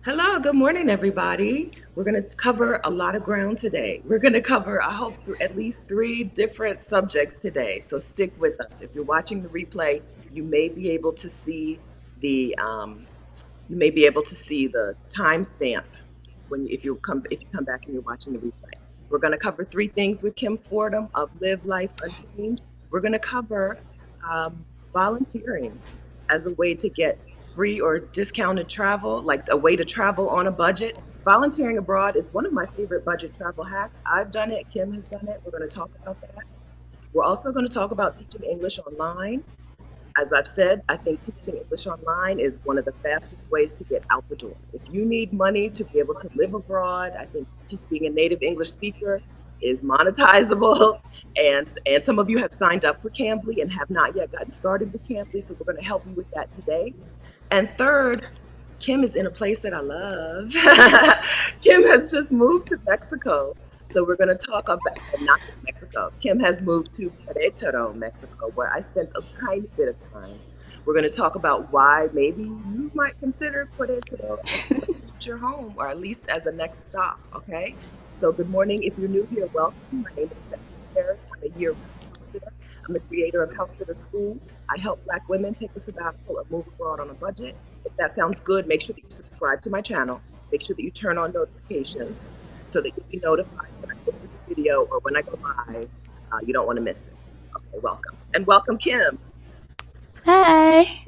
Hello, good morning, everybody. We're going to cover a lot of ground today. We're going to cover, I hope, at least three different subjects today. So stick with us. If you're watching the replay, you may be able to see the timestamp if you come back and you're watching the replay. We're going to cover three things with Kim Fordham of Live Life Untamed. We're going to cover um, volunteering as a way to get free or discounted travel, like a way to travel on a budget. Volunteering abroad is one of my favorite budget travel hacks. I've done it, Kim has done it. We're going to talk about that. We're also going to talk about teaching English online. As I've said, I think teaching English online is one of the fastest ways to get out the door. If you need money to be able to live abroad, I think being a native English speaker is monetizable. And some of you have signed up for Cambly and have not yet gotten started with Cambly, so we're going to help you with that today. And third, Kim is in a place that I love. Kim has just moved to Mexico. So we're going to talk about, and not just Mexico. Kim has moved to Querétaro, Mexico, where I spent a tiny bit of time. We're going to talk about why maybe you might consider Querétaro as a future home, or at least as a next stop, okay? So good morning. If you're new here, welcome. My name is Stephanie Perry. I'm a year-round house sitter. I'm the creator of House Sitter School. I help Black women take a sabbatical or move abroad on a budget. If that sounds good, make sure that you subscribe to my channel. Make sure that you turn on notifications so that you'll be notified when I post a video or when I go live. You don't want to miss it. Okay, welcome. And welcome, Kim. Hi.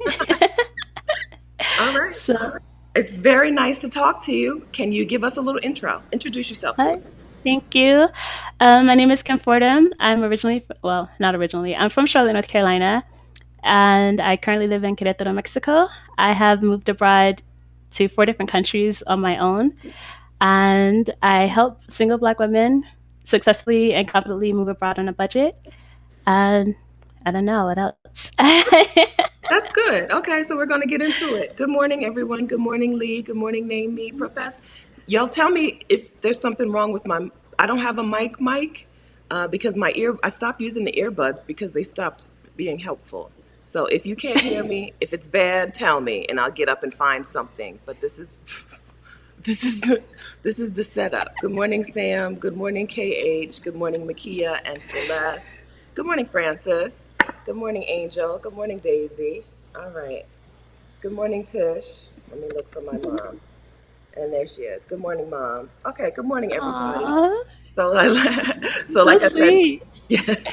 All right. So, It's very nice to talk to you. Can you give us a little intro? Introduce yourself to hi. us. Thank you. My name is Kim Fordham. I'm originally, well, not originally, I'm from Charlotte, North Carolina, and I currently live in Querétaro, Mexico. I have moved abroad to four different countries on my own, and I help single Black women successfully and confidently move abroad on a budget. And I don't know what else. That's good. Okay, so we're going to get into it. Good morning, everyone. Good morning, Lee. Good morning, Name Me, Profess. Y'all tell me if there's something wrong with my. I don't have a mic, because I stopped using the earbuds because they stopped being helpful. So if you can't hear me, if it's bad, tell me, and I'll get up and find something. But this is this is the setup. Good morning, Sam. Good morning, KH. Good morning, Makia and Celeste. Good morning, Francis. Good morning, Angel. Good morning, Daisy. All right. Good morning, Tish. Let me look for my mom. And there she is. Good morning, Mom. Okay, good morning, everybody. Aw, So, so so like I said, sweet. yes,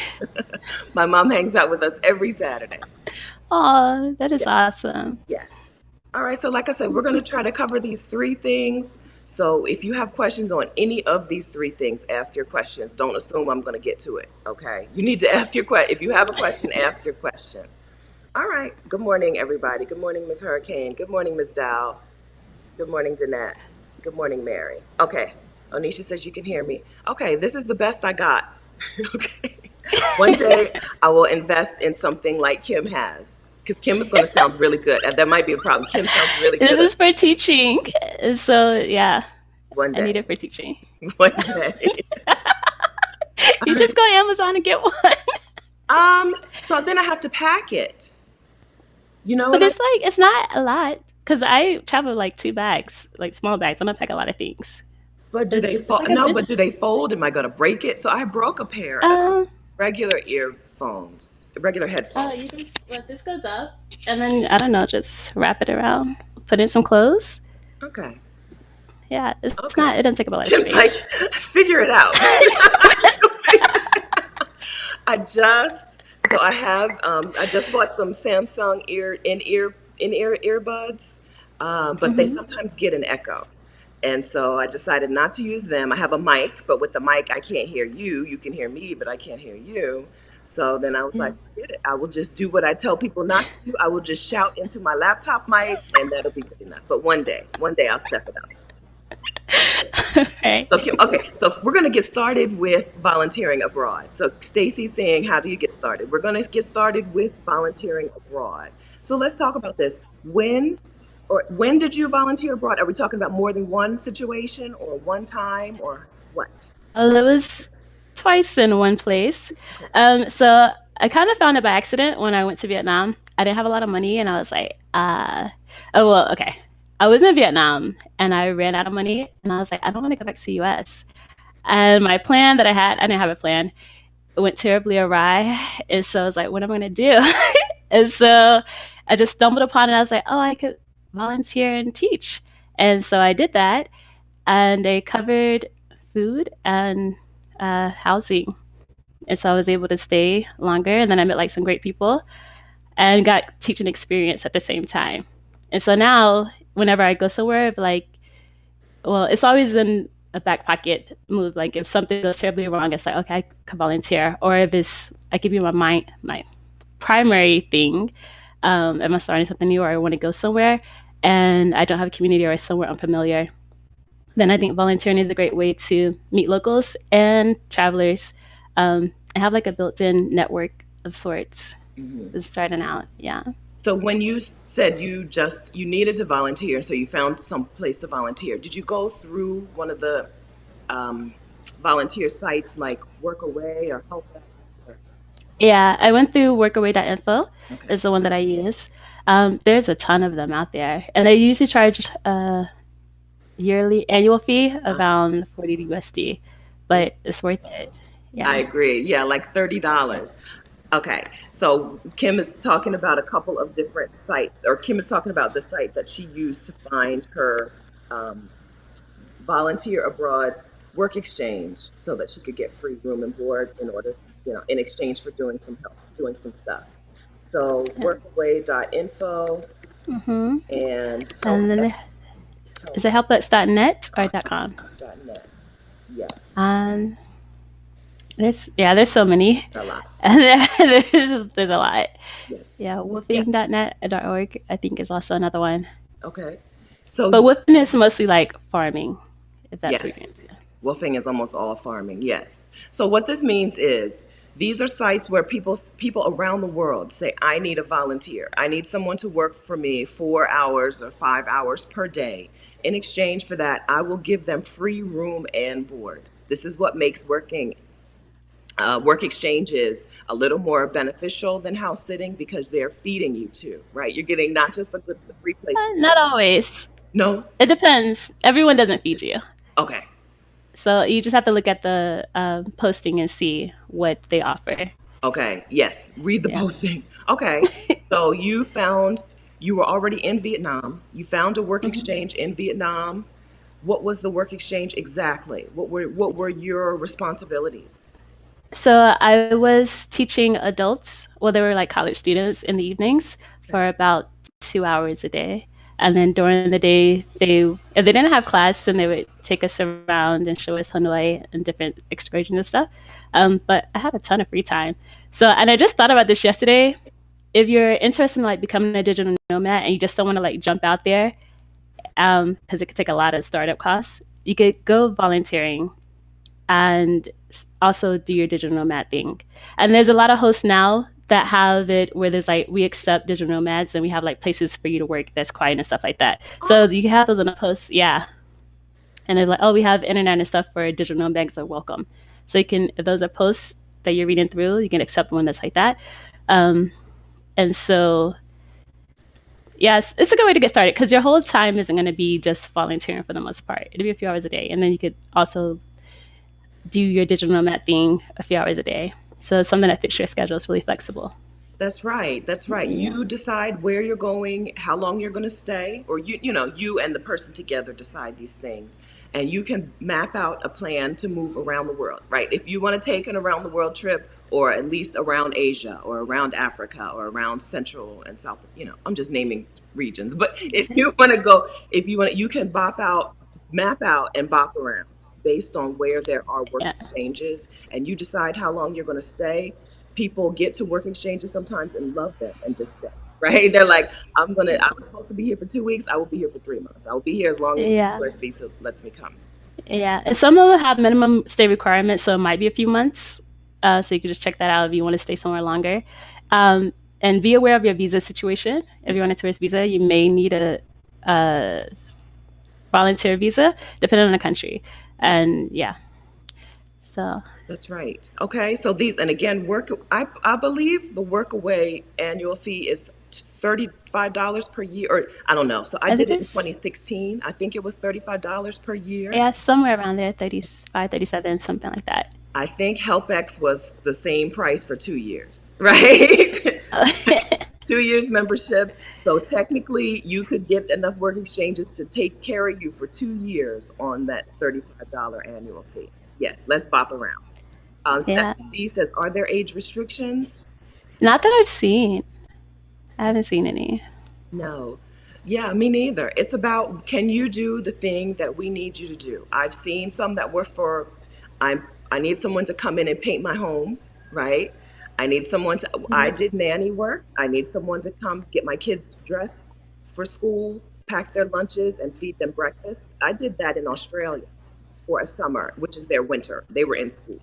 my mom hangs out with us every Saturday. Aw, that is awesome. Yes. All right. So, like I said, we're going to try to cover these three things. So, if you have questions on any of these three things, ask your questions. Don't assume I'm going to get to it. Okay. You need to ask your question. If you have a question, ask your question. All right. Good morning, everybody. Good morning, Miss Hurricane. Good morning, Miss Dow. Good morning, Danette. Good morning, Mary. Okay. Onisha says you can hear me. Okay. This is the best I got. Okay. One day I will invest in something like Kim has, because Kim is going to sound really good. And that might be a problem. Kim sounds really This good is for teaching. So, yeah, one I need day. it for teaching. One day. All You right. just go on Amazon and get one. So then I have to pack it. You know But what I it's like, it's not a lot. Because I travel like two bags, like small bags. I don't pack a lot of things. but So do they it's fold? like a No, but business. do they fold? Am I going to break it? So I broke a pair of Um, regular earphones, regular you headphones. just, well, this goes up. And then, I don't know, just wrap it around. Put in some clothes. Okay. Yeah, it's Okay. not, it doesn't take up a lot of Kim's like, space. figure it out. I just so I just bought some Samsung earbuds, but they Hmm. sometimes get an echo, and so I decided not to use them. I have a mic, but with the mic I can't hear you. You can hear me, but I can't hear you. So then I was Yeah. like, forget it. I will just do what I tell people not to do. I will just shout into my laptop mic, and that'll be good enough. But one day I'll step it up. Right. So Kim, okay, so we're going to get started with volunteering abroad. So Stacy's saying, how do you get started? We're going to get started with volunteering abroad. So let's talk about this. When did you volunteer abroad? Are we talking about more than one situation or one time or what? It was twice in one place. Okay. So I kind of found it by accident when I went to Vietnam. I didn't have a lot of money, and I was like, oh well, okay. I was in Vietnam and I ran out of money and I was like, I don't want to go back to the US. And my plan that I had, I didn't have a plan. It went terribly awry. And so I was like, what am I going to do? And so I just stumbled upon it. I was like, oh, I could volunteer and teach. And so I did that. And they covered food and housing. And so I was able to stay longer. And then I met like some great people and got teaching experience at the same time. And so now, whenever I go somewhere, like, well, it's always in a back pocket move. Like if something goes terribly wrong, it's like, okay, I can volunteer. Or if it's, I give you my primary thing, am I starting something new or I want to go somewhere and I don't have a community or somewhere unfamiliar, then I think volunteering is a great way to meet locals and travelers, and have like a built-in network of sorts. Hmm. Just starting out, yeah. So when you said you needed to volunteer, so you found some place to volunteer, did you go through one of the um, volunteer sites like WorkAway or HelpX? Or, Yeah, I went through workaway.info okay. is the one that I use. There's a ton of them out there, and I usually charge a yearly annual fee Uh, around 40 USD, yeah, but it's worth it. I Yeah. agree. Yeah, like $30. Okay, so Kim is talking about a couple of different sites, or Kim is talking about the site that she used to find her um, volunteer abroad work exchange so that she could get free room and board in order, in exchange for doing some help, doing some stuff. So workaway.info Mm-hmm. and And then help is it helplex.net or .com? dot net. Yes, Um, there's so many, a lot. and there's a lot. Yes. Yeah, Yeah. woofing.net.org I think is also another one. Okay. But So woofing is mostly like farming, if that's what you're yes, into. wolfing is almost all farming. Yes. So what this means is these are sites where people around the world say, "I need a volunteer. I need someone to work for me 4 hours or 5 hours per day. In exchange for that, I will give them free room and board." This is what makes work exchanges a little more beneficial than house sitting because they're feeding you too, right? You're getting not just the free place to Not stay. always. No. It depends. Everyone doesn't feed you. Okay. So you just have to look at the posting and see what they offer. Okay, yes, read the Yeah. posting. Okay, so you were already in Vietnam. You found a work Mhm. exchange in Vietnam. What was the work exchange exactly? What were your responsibilities? So I was teaching adults, well, they were like college students in the evenings Okay. for about 2 hours a day. And then during the day, if they didn't have class, then they would take us around and show us Hanoi and different excursions and stuff. But I had a ton of free time. So, and I just thought about this yesterday. If you're interested in like becoming a digital nomad and you just don't want to like jump out there, because it could take a lot of startup costs, you could go volunteering and also do your digital nomad thing. And there's a lot of hosts now that have it where there's like we accept digital nomads and we have like places for you to work that's quiet and stuff like that. So Oh, you can have those on a post, yeah. And they're like, oh, we have internet and stuff for digital nomads are welcome. So you can if those are posts that you're reading through, you can accept one that's like that. Um, and so yes, it's a good way to get started because your whole time isn't going to be just volunteering for the most part. It'll be a few hours a day, and then you could also do your digital nomad thing a few hours a day. So it's something that fits your schedule. It's really flexible. that's right. That's right. Yeah. You decide where you're going, how long you're going to stay, or you and the person together decide these things. And you can map out a plan to move around the world, right? If you want to take an around the world trip, or at least around Asia, or around Africa, or around Central and South, I'm just naming regions. But if you want to go, if you want to, you can map out and bop around based on where there are work Yeah. exchanges, and you decide how long you're going to stay. People get to work exchanges sometimes and love them and just stay, right? They're like, I was supposed to be here for 2 weeks. I will be here for 3 months. I will be here as long as my Yeah. tourist visa lets me come. Yeah. And some of them have minimum stay requirements, so it might be a few months. So you can just check that out if you want to stay somewhere longer. And be aware of your visa situation. If you're on a tourist visa, you may need a volunteer visa, depending on the country. And yeah, so That's right. Okay, so these, and again, I believe the Workaway annual fee is 30 $35 per year, or I don't know. So I I did think it in it's 2016. I think it was $35 per year. yeah, somewhere around there, 35, 37, something like that. I think HelpX was the same price for 2 years, right? 2 years membership. So technically, you could get enough work exchanges to take care of you for 2 years on that $35 annual fee. Yes, let's bop around. Yeah. Stephanie D says, are there age restrictions? Not that I've seen. I haven't seen any. No. Yeah, me neither. It's about, can you do the thing that we need you to do? I've seen some that were for, I need someone to come in and paint my home, right? I need someone to, I Yeah. did nanny work. I need someone to come get my kids dressed for school, pack their lunches, and feed them breakfast. I did that in Australia for a summer, which is their winter. They were in school,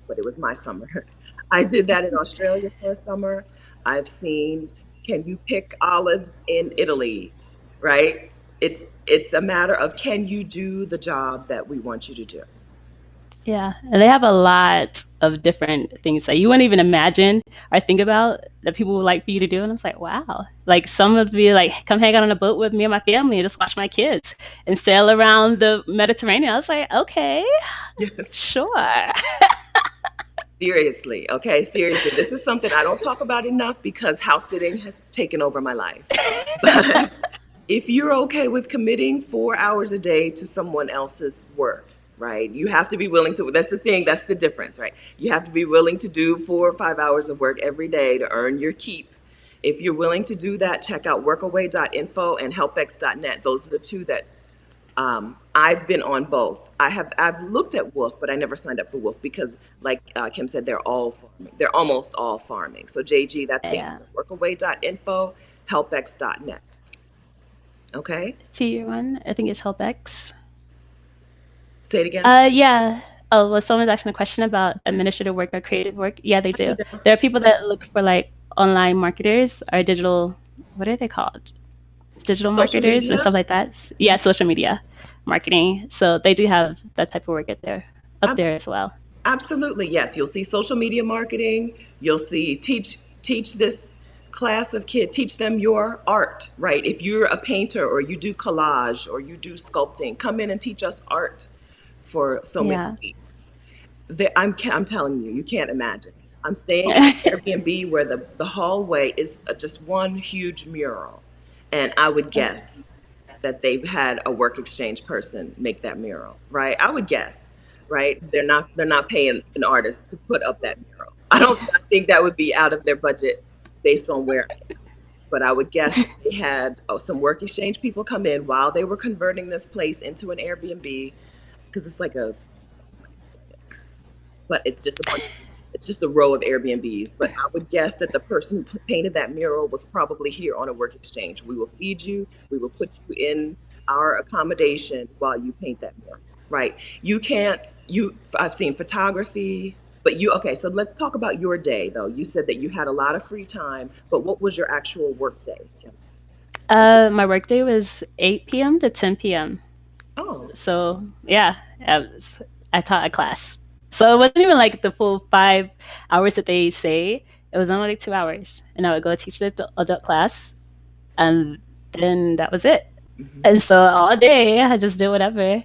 but it was my summer. I did that in Australia for a summer. I've seen, can you pick olives in Italy, right? It's a matter of, can you do the job that we want you to do? Yeah, and they have a lot of different things that you wouldn't even imagine or think about that people would like for you to do. And it's like, wow. Like some would be like, come hang out on a boat with me and my family and just watch my kids and sail around the Mediterranean. I was like, okay, Yes. sure. Seriously, okay, seriously. This is something I don't talk about enough because house sitting has taken over my life. But if you're okay with committing 4 hours a day to someone else's work, right? You have to be willing to, that's the thing, that's the difference, right? You have to be willing to do 4 or 5 hours of work every day to earn your keep. If you're willing to do that, check out workaway.info and helpx.net. Those are the two that I've been on both. I've looked at Wolf, but I never signed up for Wolf because, like Kim said, they're all farming. They're almost all farming. So JG, that's the Yeah. answer. Workaway.info, helpx.net. Okay, Tier one, I think it's HelpX. say it again. Yeah. Oh, well, someone's asking a question about administrative work or creative work. Yeah, they Hi, do. Ida. There are people that look for like online marketers or digital, what are they called? Digital Social marketers and media. stuff like that. Yeah, social media marketing. So they do have that type of work up Abs- there as well. Absolutely, yes. You'll see social media marketing. You'll see teach this class of kid, teach them your art, right? If you're a painter or you do collage or you do sculpting, come in and teach us art for so many Yeah. weeks. I'm telling you, you can't imagine. I'm staying in an Airbnb where the hallway is just one huge mural. And I would guess that they've had a work exchange person make that mural, right? I would guess, right? They're not paying an artist to put up that mural. I think that would be out of their budget based on where I am. But I would guess that they had some work exchange people come in while they were converting this place into an Airbnb because it's like a, but it's just a row of Airbnbs. But I would guess that the person who painted that mural was probably here on a work exchange. We will feed you, we will put you in our accommodation while you paint that mural, right? You can't, I've seen photography, but okay, so let's talk about your day though. You said that you had a lot of free time, but what was your actual work day, Kim? My workday was 8 p.m. to 10 p.m. Oh, So yeah, I taught a class. So it wasn't even like the full 5 hours that they say. It was only like 2 hours, and I would go teach the adult class, and then that was it. mhm. And so all day I just did whatever,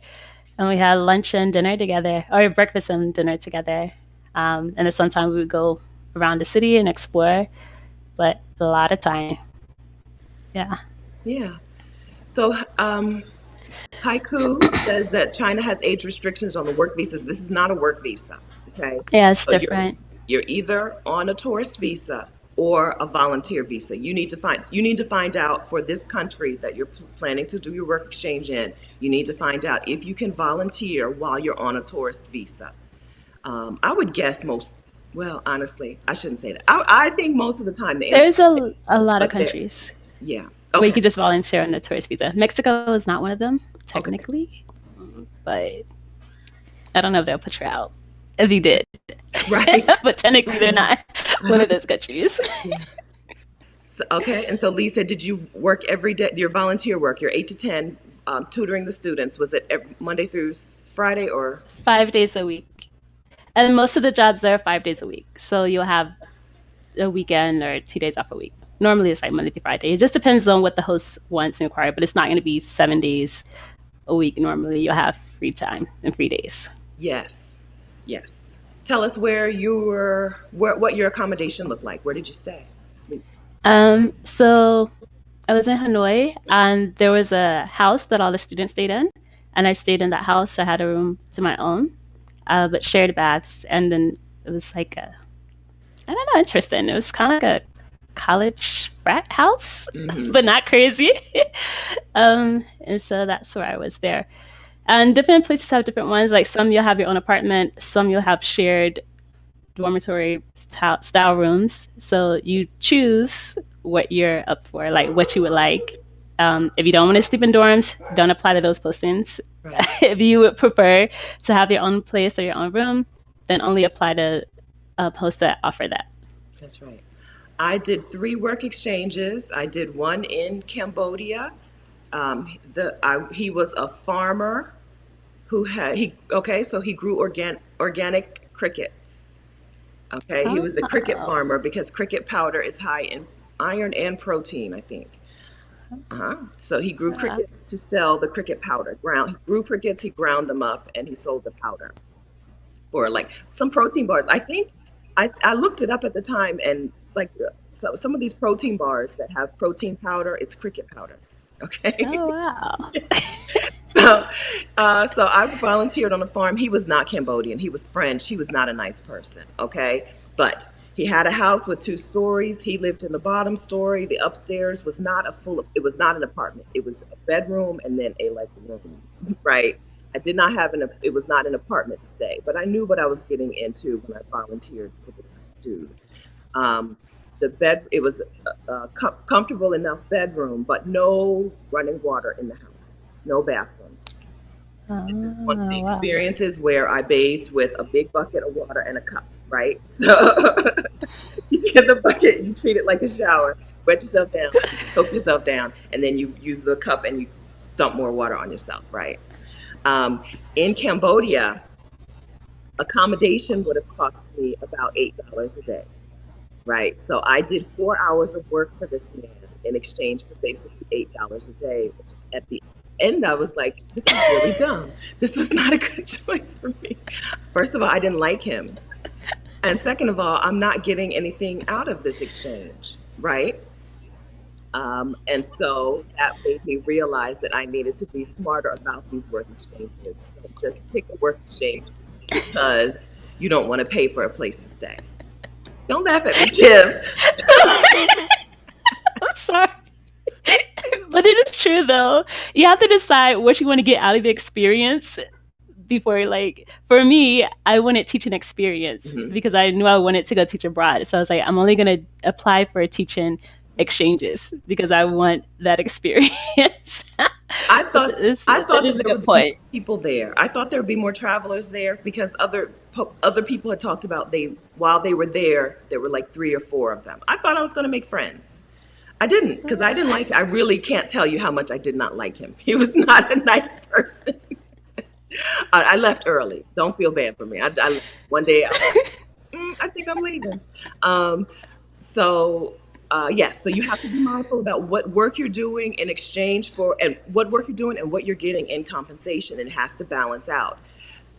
and we had lunch and dinner together, or breakfast and dinner together. And then sometimes we would go around the city and explore, but a lot of time, yeah. Yeah. So, Haiku says that China has age restrictions on the work visas. This is not a work visa, okay? Yeah, it's So different. you're either on a tourist visa or a volunteer visa. You need to find out for this country that you're planning to do your work exchange in. You need to find out if you can volunteer while you're on a tourist visa. I would guess most. Well, honestly, I shouldn't say that. I think most of the time the answer There's is yes, a lot of but there, countries yeah. where you Okay. could just volunteer on a tourist visa. Mexico is not one of them, Okay. technically, but I don't know if they'll put you out if you did. Right. But technically, they're not one of those countries. Yeah. So, okay. And so, Lisa, did you work every day? Your volunteer work, your 8 to 10, tutoring the students, was it Monday through Friday or? 5 days a week. And most of the jobs are 5 days a week. So you'll have a weekend or 2 days off a week. normally it's like Monday through Friday. It just depends on what the host wants and require, but it's not going to be 7 days a week. Normally you'll have free time and free days. Yes. Yes. Tell us where you were, what your accommodation looked like. Where did you stay? Sleep. So I was in Hanoi, and there was a house that all the students stayed in, and I stayed in that house. I had a room to my own, but shared baths, and then it was like a, I don't know, interesting. It was kind of like a college frat house, Hmm. but not crazy. And so that's where I was there. And different places have different ones. Like some you'll have your own apartment, some you'll have shared dormitory style rooms. So you choose what you're up for, like what you would like. If you don't want to sleep in dorms, don't apply to those postings. Right. If you would prefer to have your own place or your own room, then only apply to posts that offer that. That's right. I did 3 work exchanges. I did one in Cambodia. He was a farmer who okay, so he grew organic crickets. Okay, he was a cricket Oh, farmer because cricket powder is high in iron and protein, I think. So he grew yeah. crickets to sell the cricket powder. He grew crickets, he ground them up, and he sold the powder for like some protein bars. I think I looked it up at the time, and like so some of these protein bars that have protein powder, it's cricket powder. Okay. Oh, wow. So, so I volunteered on a farm. He was not Cambodian. He was French. He was not a nice person. Okay. But he had a house with 2 stories. He lived in the bottom story. The upstairs was not it was not an apartment. It was a bedroom and then a like room, right? I did not have it was not an apartment stay, but I knew what I was getting into when I volunteered for this dude. Um, it was comfortable enough bedroom, but no running water in the house, no bathroom. This is one of the Oh, wow. experiences where I bathed with a big bucket of water and a cup, right? So you get the bucket, you treat it like a shower, wet yourself down, soak yourself down, and then you use the cup and you dump more water on yourself, right? Um, in Cambodia, accommodation would have cost me about $8 a day, right? So I did 4 hours of work for this man in exchange for basically $8 a day, which at the end I was like, this is really dumb. This was not a good choice for me. First of all, I didn't like him. And second of all, I'm not getting anything out of this exchange, right? And so that made me realize that I needed to be smarter about these work exchanges. Don't just pick a work exchange because you don't want to pay for a place to stay. Don't laugh at me, Kim. I'm sorry. But it is true, though. You have to decide what you want to get out of the experience before, like, for me, I wanted teaching experience Mhm. because I knew I wanted to go teach abroad. So I was like, I'm only going to apply for teaching exchanges because I want that experience. I thought I That thought is that a there good would be more point. people there. I thought there would be more travelers there because other people had talked about they while they were there were like 3 or 4 of them. I thought I was going to make friends. I didn't because I didn't like. I really can't tell you how much I did not like him. He was not a nice person. I left early. Don't feel bad for me. One day I was like, I think I'm leaving. Um, so yes, so you have to be mindful about what work you're doing in exchange for, and what work you're doing and what you're getting in compensation. It has to balance out.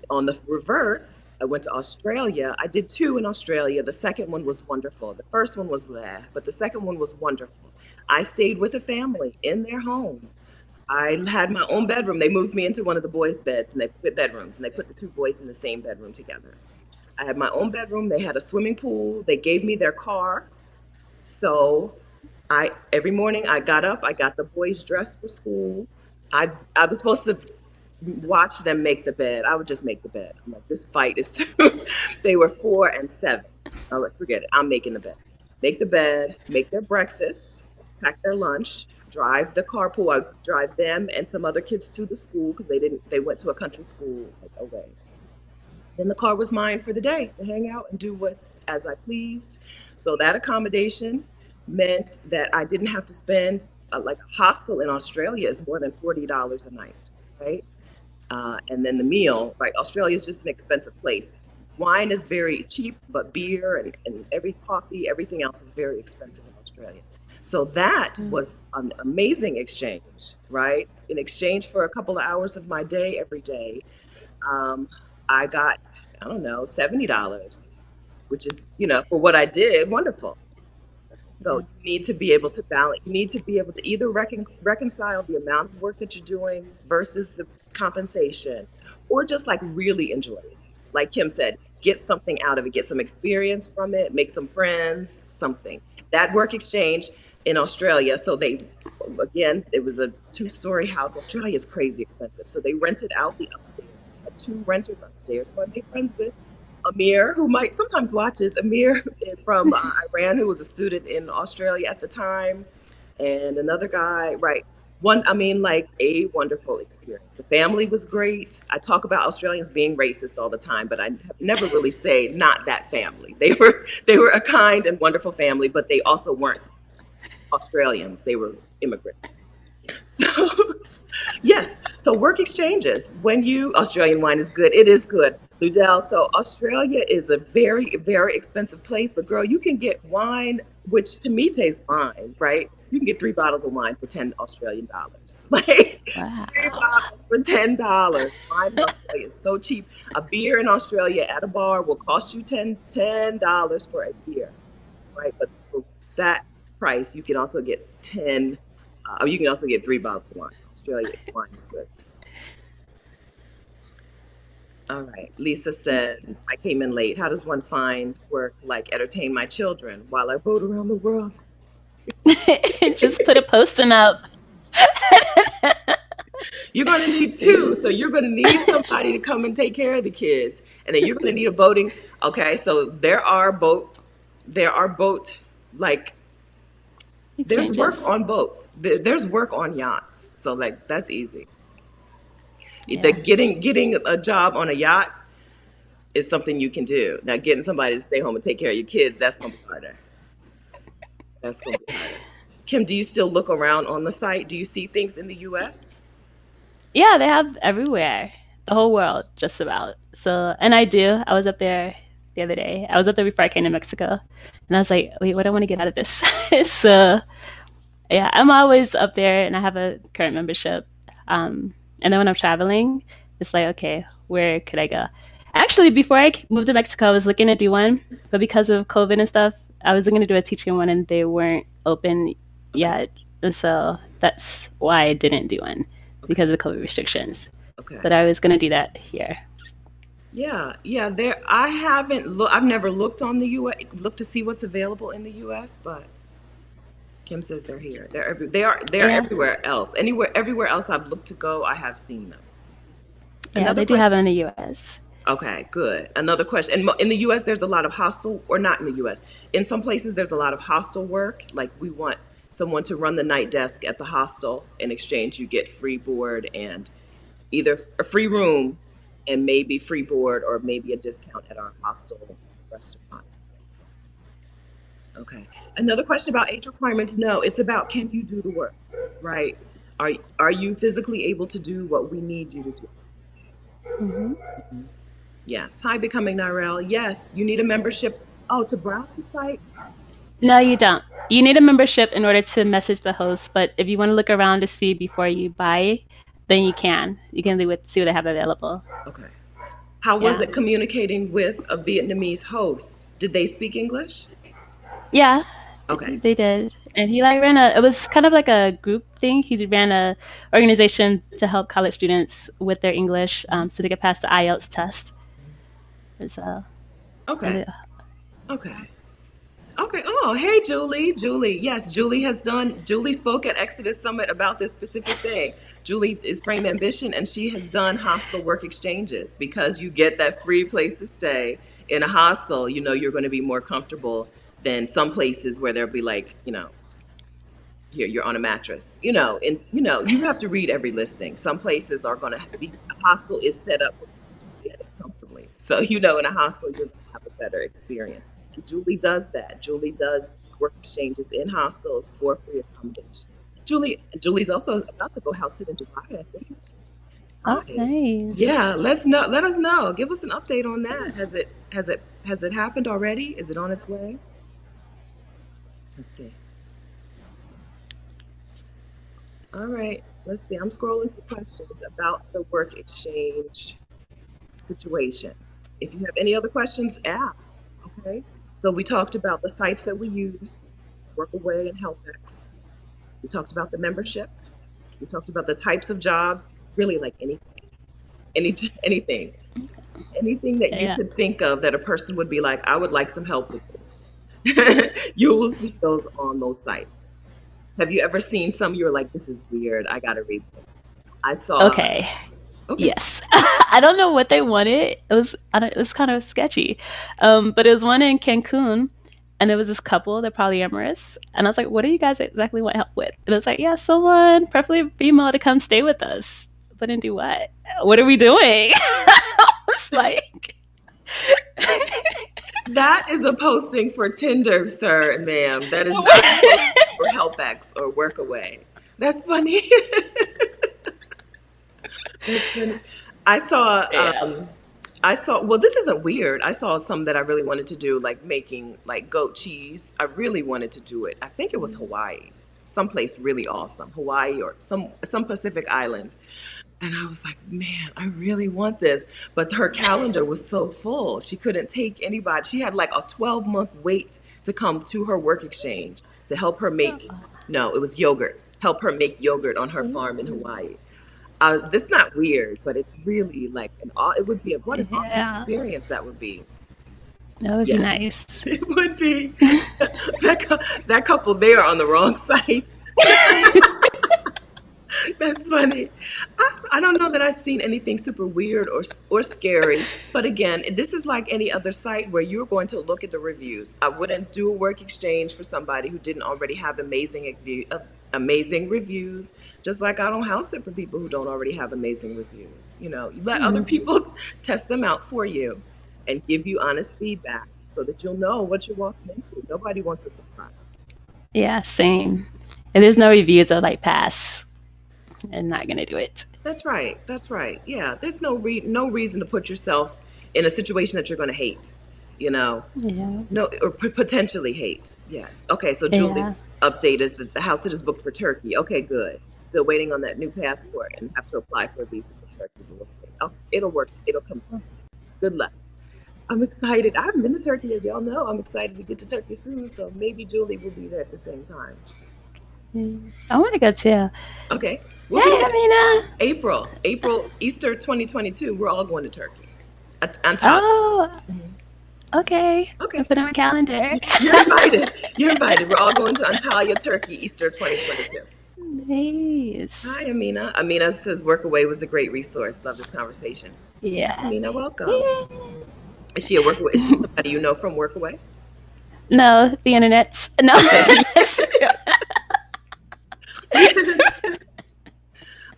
On the reverse, I went to Australia. I did 2 in Australia. The second one was wonderful. The first one was blah, but the second one was wonderful. I stayed with a family in their home. I had my own bedroom. They moved me into one of the boys' beds and they put bedrooms and they put the 2 boys in the same bedroom together. I had my own bedroom. They had a swimming pool. They gave me their car. So I every morning I got up, I got the boys dressed for school. I was supposed to watch them make the bed. I would just make the bed. I'm like, this fight is too. They were 4 and 7. I was like, forget it. I'm making the bed. Make the bed, make their breakfast, pack their lunch, drive the carpool. I drive them and some other kids to the school because they went to a country school like away. Then the car was mine for the day to hang out and do what as I pleased. So that accommodation meant that I didn't have to spend like a hostel in Australia is more than $40 a night, right? And then the meal, right? Australia is just an expensive place. Wine is very cheap, but beer and every coffee, everything else is very expensive in Australia. So that was an amazing exchange, right? In exchange for a couple of hours of my day every day, um, I got, I don't know, $70, which is, for what I did, wonderful. So Yeah. you need to be able to balance. You need to be able to either reconcile the amount of work that you're doing versus the compensation, or just like really enjoy it. Like Kim said, get something out of it, get some experience from it, make some friends, something. That work exchange in Australia. So again, it was a two-story house. Australia is crazy expensive. So they rented out the upstairs. We had two renters upstairs who I made friends with. Amir, who might sometimes watches, Amir from Iran, who was a student in Australia at the time, and another guy, right? One, I mean, like a wonderful experience. The family was great. I talk about Australians being racist all the time, but I have never really say not that family. They were a kind and wonderful family, but they also weren't Australians. They were immigrants. So yes. So work exchanges. When Australian wine is good. It is good, Ludell. So Australia is a very, very expensive place, but girl, you can get wine, which to me tastes fine, right? You can get 3 bottles of wine for $10 Australian. Like three Wow. bottles for $10. Wine in Australia is so cheap. A beer in Australia at a bar will cost you $10 for a beer, right? But for that price, you can also get 10 you can also get 3 bottles of wine. Australia wine is good. All right. Lisa says, I came in late. How does one find work like entertain my children while I boat around the world? Just put a posting up. You're going to need two. So you're going to need somebody to come and take care of the kids. And then you're going to need a boating. Okay. So there are boat, like, there's work Exchanges. on boats. There's work on yachts. So like, that's easy. The Yeah. getting a job on a yacht is something you can do. Now, getting somebody to stay home and take care of your kids, that's gonna be harder. That's gonna be harder. Kim, do you still look around on the site? Do you see things in the US? Yeah, they have everywhere. The whole world, just about. So, and I do. I was up there the other day. I was up there before I came to Mexico. And I was like, wait, what do I want to get out of this? So, yeah, I'm always up there and I have a current membership. And then when I'm traveling, it's like, okay, where could I go? Actually, before I moved to Mexico, I was looking to do one, but because of COVID and stuff, I was looking to do a teaching one and they weren't open Okay, yet. And so that's why I didn't do one okay, because of COVID restrictions. okay. But I was going to do that here. Yeah, yeah. I haven't look. I've never looked on the US, looked to see what's available in the US, but Kim says they're here. They're Yeah. everywhere else. Everywhere else I've looked to go, I have seen them. Yeah, Another they do have question. it in the US. Okay, good. Another question. And in the US, there's a lot of hostel, or not in the US. In some places, there's a lot of hostel work. Like we want someone to run the night desk at the hostel. In exchange, you get free board and either a free room and maybe free board or maybe a discount at our hostel restaurant. Okay. Another question about age requirements. No, it's about can you do the work, right? Are you physically able to do what we need you to do? Hmm. Yes. Hi, Becoming Nirel. Yes, you need a membership. Oh, to browse the site? No, you don't. You need a membership in order to message the host, but if you want to look around to see before you buy, then you can. You can see what they have available. Okay. How was Yeah. it communicating with a Vietnamese host? Did they speak English? Yeah, Okay. they did. And he like ran it was kind of like a group thing. He ran a organization to help college students with their English so they could pass the IELTS test. And so, and Okay. it, Okay. Okay. Oh, hey, Julie. Julie. Yes, Julie spoke at Exodus Summit about this specific thing. Julie is Frame Ambition, and she has done hostel work exchanges because you get that free place to stay in a hostel. You know, you're going to be more comfortable than some places where there'll be like, here, you're on a mattress. And, you have to read every listing. Some places are going to be, a hostel is set up for people to stay comfortably. So, in a hostel, you're going to have a better experience. And Julie does that. Julie does work exchanges in hostels for free accommodation. Julie's also about to go house sit in Dubai, I think. oh, Hi. nice. Yeah, let's know. Let us know. Give us an update on that. Has it happened already? Is it on its way? Let's see. All right. Let's see. I'm scrolling for questions about the work exchange situation. If you have any other questions, ask. Okay. So we talked about the sites that we used, WorkAway and HelpX. We talked about the membership. We talked about the types of jobs, really like any anything, anything that you Yeah. could think of that a person would be like, I would like some help with this. You will see those on those sites. Have you ever seen some you're like, this is weird. I got to read this. I saw, Okay. okay. Yes. I don't know what they wanted. It was kind of sketchy. But it was one in Cancun, and there was this couple, they're polyamorous, and I was like, "What do you guys exactly want help with?" And it was like, "Yeah, someone, preferably female, to come stay with us." But and do what? What are we doing? I was like, That is a posting for Tinder, sir and ma'am. That is not a posting for HelpX or Workaway. That's funny. That's funny. I saw, yeah. well, this isn't weird. I saw some that I really wanted to do, like making like goat cheese. I really wanted to do it. I think it was Hawaii, someplace really awesome, Hawaii or some Pacific island. And I was like, man, I really want this. But her calendar was so full. She couldn't take anybody. She had like a 12-month wait to come to her work exchange to help her make, no, it was yogurt, help her make yogurt on her farm in Hawaii. This is not weird, but it's really like it would be what an awesome Yeah. experience that would be. That would be Yeah, nice. it would be. That couple there on the wrong site. That's funny. I don't know that I've seen anything super weird or scary, but again, this is like any other site where you're going to look at the reviews. I wouldn't do a work exchange for somebody who didn't already have amazing reviews. Just like I don't house it for people who don't already have amazing reviews. You let other people test them out for you and give you honest feedback so that you'll know what you're walking into. Nobody wants a surprise. Yeah, same. And there's no reviews that like pass. I'm not gonna do it. That's right. That's right. Yeah, there's no reason to put yourself in a situation that you're going to hate, you know. Yeah. No, or potentially hate. Yes. Okay, so Julie's Yeah. update is that the house that is booked for Turkey. Okay, good. Still waiting on that new passport and have to apply for a visa for Turkey. But we'll see. Oh, it'll work. It'll come. Good luck. I'm excited. I haven't been to Turkey, as y'all know. I'm excited to get to Turkey soon, so maybe Julie will be there at the same time. I want to go too. Okay, Yeah, we'll be there. I mean, April, Easter 2022. We're all going to Turkey. Antalya. oh, Mhm. okay. I Okay. put it on my calendar. You're invited. You're invited. We're all going to Antalya, Turkey, Easter 2022. Nice. Hi, Amina. Amina says Workaway was a great resource. Love this conversation. Yeah. Amina, welcome. Yeah. Is she a Workaway? Is she somebody you know from Workaway? No, the internet's no. Okay. Yes.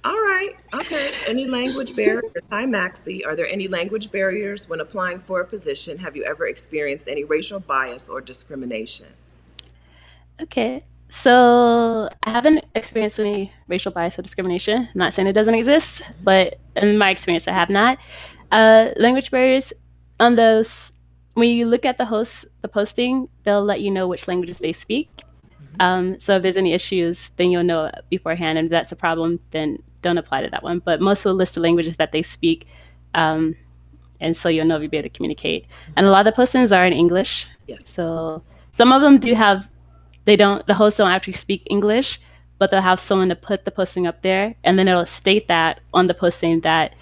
All right. Okay. Any language barriers? Hi, Maxie. Are there any language barriers when applying for a position? Have you ever experienced any racial bias or discrimination? Okay. So I haven't experienced any racial bias or discrimination. I'm not saying it doesn't exist, but in my experience, I have not. Language barriers on those. When you look at the posting, they'll let you know which languages they speak. Mhm. So if there's any issues, then you'll know beforehand. And if that's a problem, then don't apply to that one. But most will list the languages that they speak, um, and so you'll know if you'll be able to communicate. And a lot of the postings are in English. Yes. So some of them do have they don't the hosts don't actually speak English, but they'll have someone to put the posting up there, and then it'll state that on the posting that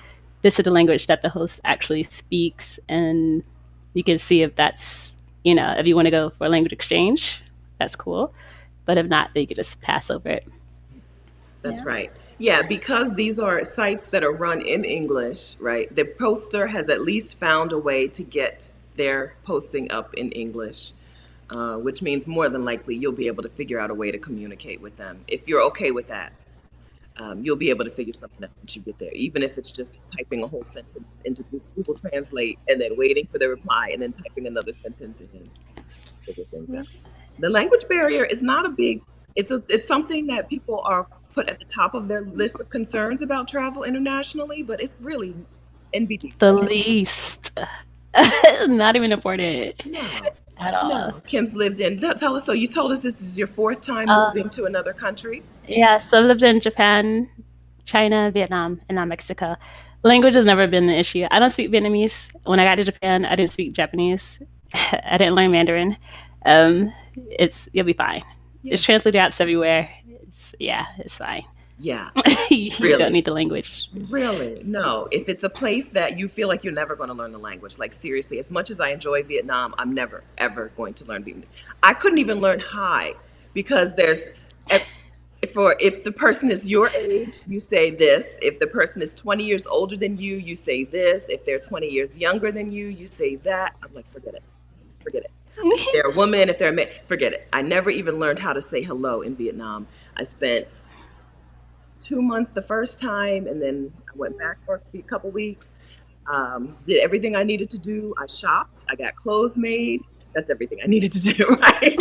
this is the language that the host actually speaks, and you can see if that's if you want to go for a language exchange, that's cool. But if not, then you can just pass over it. That's Yeah. right. Yeah, because these are sites that are run in English, right? The poster has at least found a way to get their posting up in English, which means more than likely you'll be able to figure out a way to communicate with them. If you're okay with that, you'll be able to figure something out once you get there, even if it's just typing a whole sentence into Google Translate and then waiting for the reply and then typing another sentence and then figure things out. The language barrier is not a big, it's something that people are put at the top of their list of concerns about travel internationally, but it's really NBD. The least. Not even important No, at all. no. Kim's lived in, tell us, so you told us this is your fourth time Uh, moving to another country? Yeah, so I've lived in Japan, China, Vietnam, and now Mexico. Language has never been an issue. I don't speak Vietnamese. When I got to Japan, I didn't speak Japanese. I didn't learn Mandarin. You'll be fine. Yeah. There's translator apps everywhere. It's fine. Yeah. You don't Really. need the language. Really? No. If it's a place that you feel like you're never going to learn the language, like seriously, as much as I enjoy Vietnam, I'm never, ever going to learn Vietnamese. I couldn't even learn Hi because if- if the person is your age, you say this. If the person is 20 years older than you say this. If they're 20 years younger than you say that. I'm like, forget it. Forget it. If they're a woman, if they're a man, forget it. I never even learned how to say hello in Vietnam. I spent 2 months the first time, and then I went back for a couple weeks. Did everything I needed to do. I shopped. I got clothes made. That's everything I needed to do, right?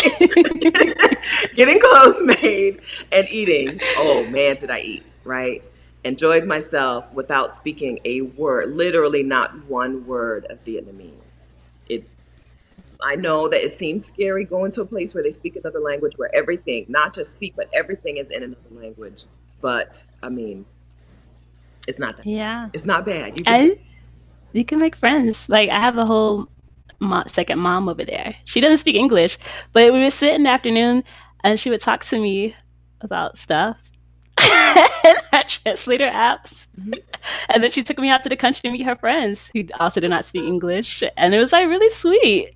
Getting clothes made and eating. Oh man, did I eat, right? Enjoyed myself without speaking a word, literally not one word of Vietnamese. It I know that it seems scary going to a place where they speak another language, where everything, not just speak, but everything is in another language. But I mean, it's not that. Yeah. It's not bad. You can do. And you can make friends. Like, I have a whole second mom over there. She doesn't speak English, but we would sit in the afternoon and she would talk to me about stuff in our translator apps. Mhm. And then she took me out to the country to meet her friends who also did not speak English. And it was like really sweet.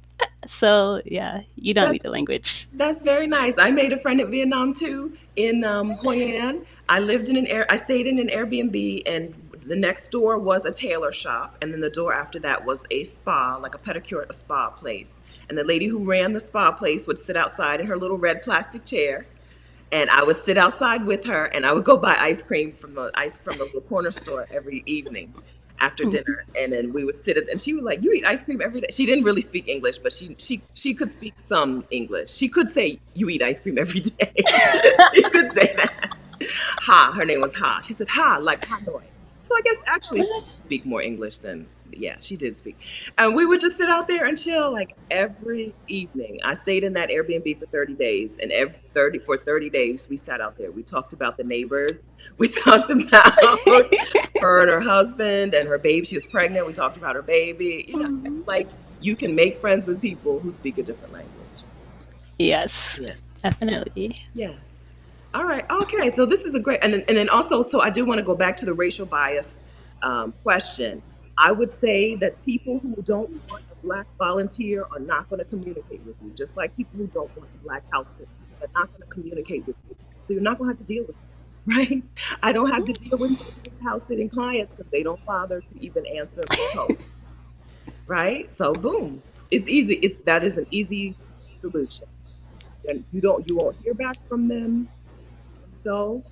So, yeah, you don't need That's the language. that's very nice. I made a friend in Vietnam too, in Hoi An. I stayed in an Airbnb, and the next door was a tailor shop, and then the door after that was a spa, like a pedicure, a spa place. And the lady who ran the spa place would sit outside in her little red plastic chair, and I would sit outside with her, and I would go buy ice cream from the little corner store every evening after dinner, and then we would and she was like, "You eat ice cream every day." She didn't really speak English, but she could speak some English. She could say, "You eat ice cream every day." She could say that. Ha, her name was Ha. She said Ha like Hanoi. So I guess actually she did speak more English than, yeah, she did speak. And we would just sit out there and chill like every evening. I stayed in that Airbnb for 30 days, and every 30 for 30 days we sat out there. We talked about the neighbors. We talked about her and her husband and her baby. She was pregnant. We talked about her baby. Like, you can make friends with people who speak a different language. Yes, Yes. definitely. Yes. All right. Okay. So this is a great, and then also, so I do want to go back to the racial bias question. I would say that people who don't want a black volunteer are not going to communicate with you, just like people who don't want a black house sitter are not going to communicate with you. So you're not going to have to deal with them, right? I don't have to deal with racist house sitting clients because they don't bother to even answer my post, right? So boom, it's easy. That is an easy solution. And you won't hear back from them. So,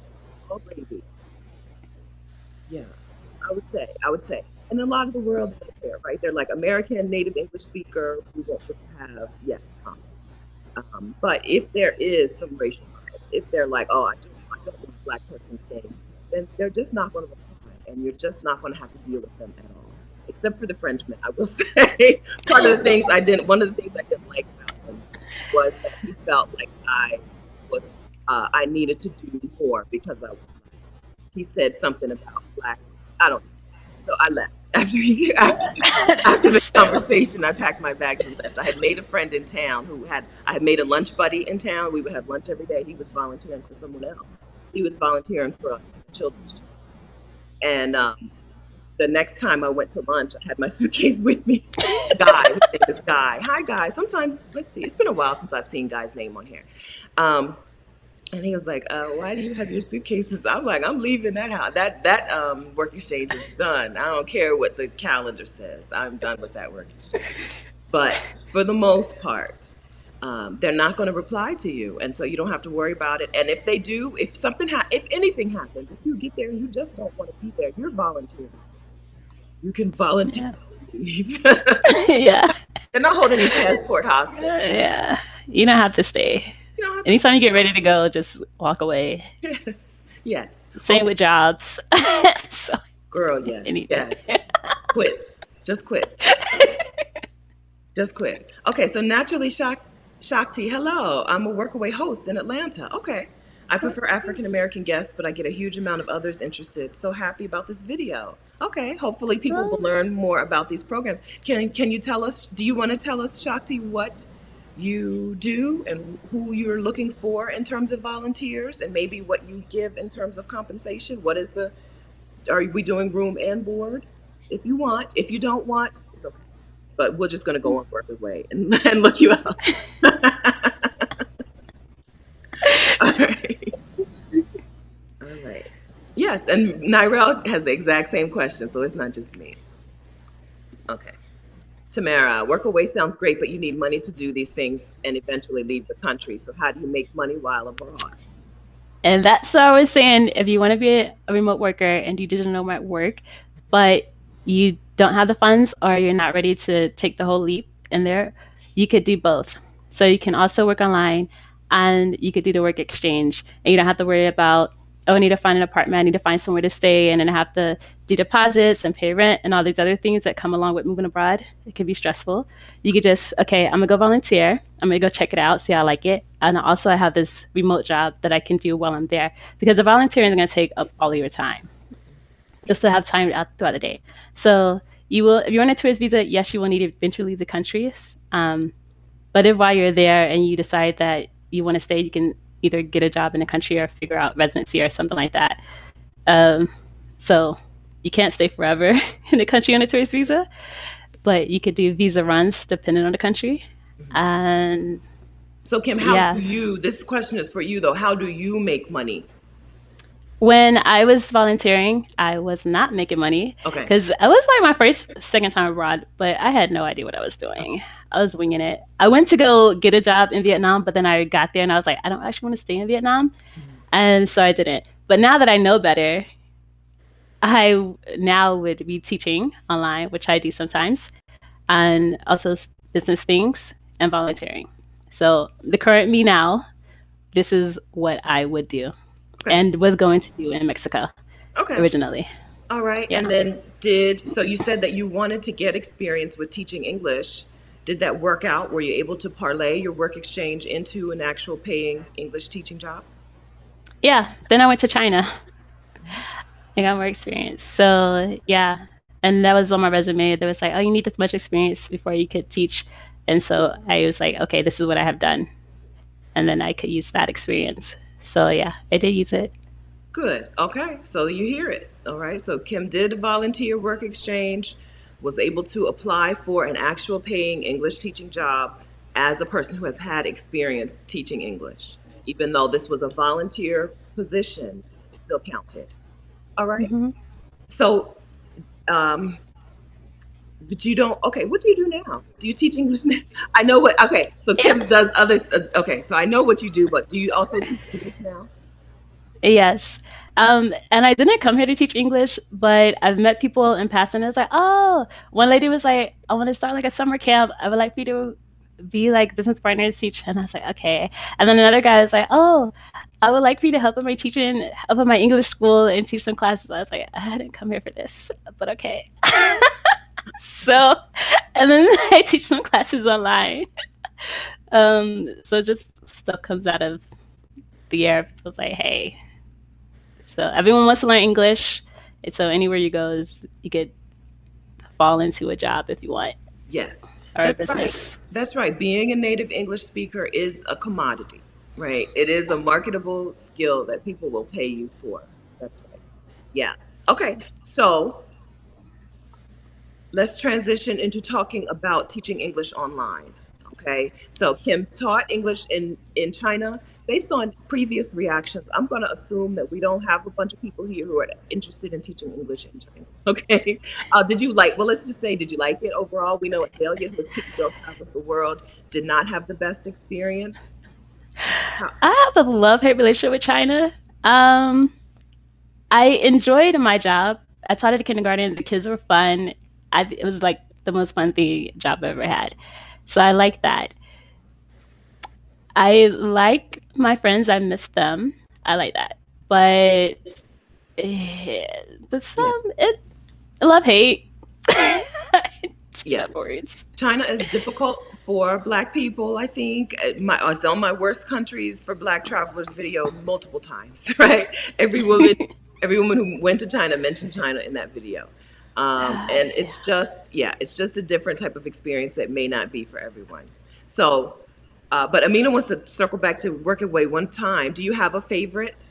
oh baby, yeah, I would say, and a lot of the world don't care, right? They're like American native English speaker. We won't have yes, but if there is some racial bias, if they're like, oh, I don't want a black person staying, then they're just not going to reply, and you're just not going to have to deal with them at all, except for the Frenchman. I will say, one of the things I didn't like about him was that he felt like was I needed to do more because I was black. He said something about black. I don't know. So I left after the So, conversation. I packed my bags and left. I had made a friend in town I had made a lunch buddy in town. We would have lunch every day. He was volunteering for someone else. He was volunteering for a children's church. And the next time I went to lunch, I had my suitcase with me. Guy, his name is Guy. Hi, Guy. Sometimes, let's see, it's been a while since I've seen Guy's name on here. Um, and he was like, "Why do you have your suitcases?" I'm like, "I'm leaving that house. That work exchange is done. I don't care what the calendar says. I'm done with that work exchange." But for the most part, they're not going to reply to you, and so you don't have to worry about it. And if they do, if anything happens, if you get there and you just don't want to be there, you're volunteering. You can volunteer yeah. to leave. Yeah. They're not holding your passport hostage. Yeah. You don't have to stay. You don't have to. Anytime you get ready to go, just walk away. Yes, yes. Same with jobs. So, Girl, yes, anything. yes. Quit. Just quit. Just quit. Okay, so naturally Shakti, hello. I'm a WorkAway host in Atlanta. Okay. I prefer African American guests, but I get a huge amount of others interested. So happy about this video. Okay, hopefully people will Well, learn more about these programs. Can you tell us, do you want to tell us, Shakti, what you do and who you're looking for in terms of volunteers and maybe what you give in terms of compensation? What is the, are we doing room and board? If you want, if you don't want, it's okay. But we're just going to go on WorkAway and look you up. All right. All right. Yes, and Nirel has the exact same question, so it's not just me. Okay. Tamara, WorkAway sounds great, but you need money to do these things and eventually leave the country. So how do you make money while abroad? and that's what I was saying. If you want to be a remote worker and you didn't know at work, but you don't have the funds or you're not ready to take the whole leap in there, you could do both. So you can also work online and you could do the work exchange. And you don't have to worry about, oh, I need to find an apartment, I need to find somewhere to stay, and then I have to do deposits and pay rent and all these other things that come along with moving abroad. It can be stressful. You could just, okay, I'm gonna go volunteer. I'm gonna go check it out, see how I like it. And also I have this remote job that I can do while I'm there. Because the volunteering is gonna take up all of your time. Just to have time out throughout the day. So you will, if you're on a tourist visa, yes, you will need to eventually leave the countries. But if while you're there and you decide that you want to stay, you can either get a job in the country or figure out residency or something like that. Um, so you can't stay forever in the country on a tourist visa, but you could do visa runs depending on the country. And So Kim, how do yeah, you, this question is for you though, how do you make money? when I was volunteering, I was not making money Okay. because it was like my first, second time abroad, but I had no idea what I was doing. I was winging it. I went to go get a job in Vietnam, but then I got there and I was like, I don't actually want to stay in Vietnam. And so I didn't. But now that I know better, I now would be teaching online, which I do sometimes, and also business things and volunteering. So the current me now, this is what I would do Okay. and was going to do in Mexico Okay. originally. All right. Yeah. And then so you said that you wanted to get experience with teaching English. Did that work out? Were you able to parlay your work exchange into an actual paying English teaching job? Yeah. Then I went to China. I got more experience. So yeah. And that was on my resume. There was like, oh, you need this much experience before you could teach. And so I was like, okay, this is what I have done. And then I could use that experience. So yeah, I did use it. Good. Okay. So you hear it. All right. So Kim did a volunteer work exchange, was able to apply for an actual paying English teaching job as a person who has had experience teaching English. Even though this was a volunteer position, it still counted. All right. Hmm. So, um, but you don't, okay, what do you do now? Do you teach English now? I know what, okay. So Yeah. Kim does other, okay. So I know what you do, but do you also teach English now? Yes. And I didn't come here to teach English, but I've met people in passing. And it's like, oh, one lady was like, I want to start like a summer camp. I would like for you to be like business partners teach. And I was like, okay. And then another guy was like, oh, I would like for you to help in my teaching, help in my English school and teach some classes. I was like, I didn't come here for this, but okay. So, and then I teach some classes online. So just stuff comes out of the air. People's like, hey, so everyone wants to learn English. And so anywhere you go is you could fall into a job if you want Yes, or a that's right. business. That's right. Being a native English speaker is a commodity, right? It is a marketable skill that people will pay you for. That's right. Yes. Okay. So let's transition into talking about teaching English online. Okay. So Kim taught English in China. Based on previous reactions, I'm going to assume that we don't have a bunch of people here who are interested in teaching English in China. Okay. Did you like, well, let's just say, did you like it overall? We know Adelia, who has people travels the world, did not have the best experience. How, I have a love-hate relationship with China. Um, I enjoyed my job. I taught at a kindergarten. The kids were fun. It was like the most fun thing job I've ever had. So I like that. I like my friends. I miss them. I like that. But but yeah. some it love hate. speed Yeah. up words. China is difficult for Black people, I think. I was on my worst countries for Black travelers video multiple times, right? Every woman, every woman who went to China mentioned China in that video. And it's Yeah. just, yeah, it's just a different type of experience that may not be for everyone. So, but Amina wants to circle back to WorkAway one time. Do you have a favorite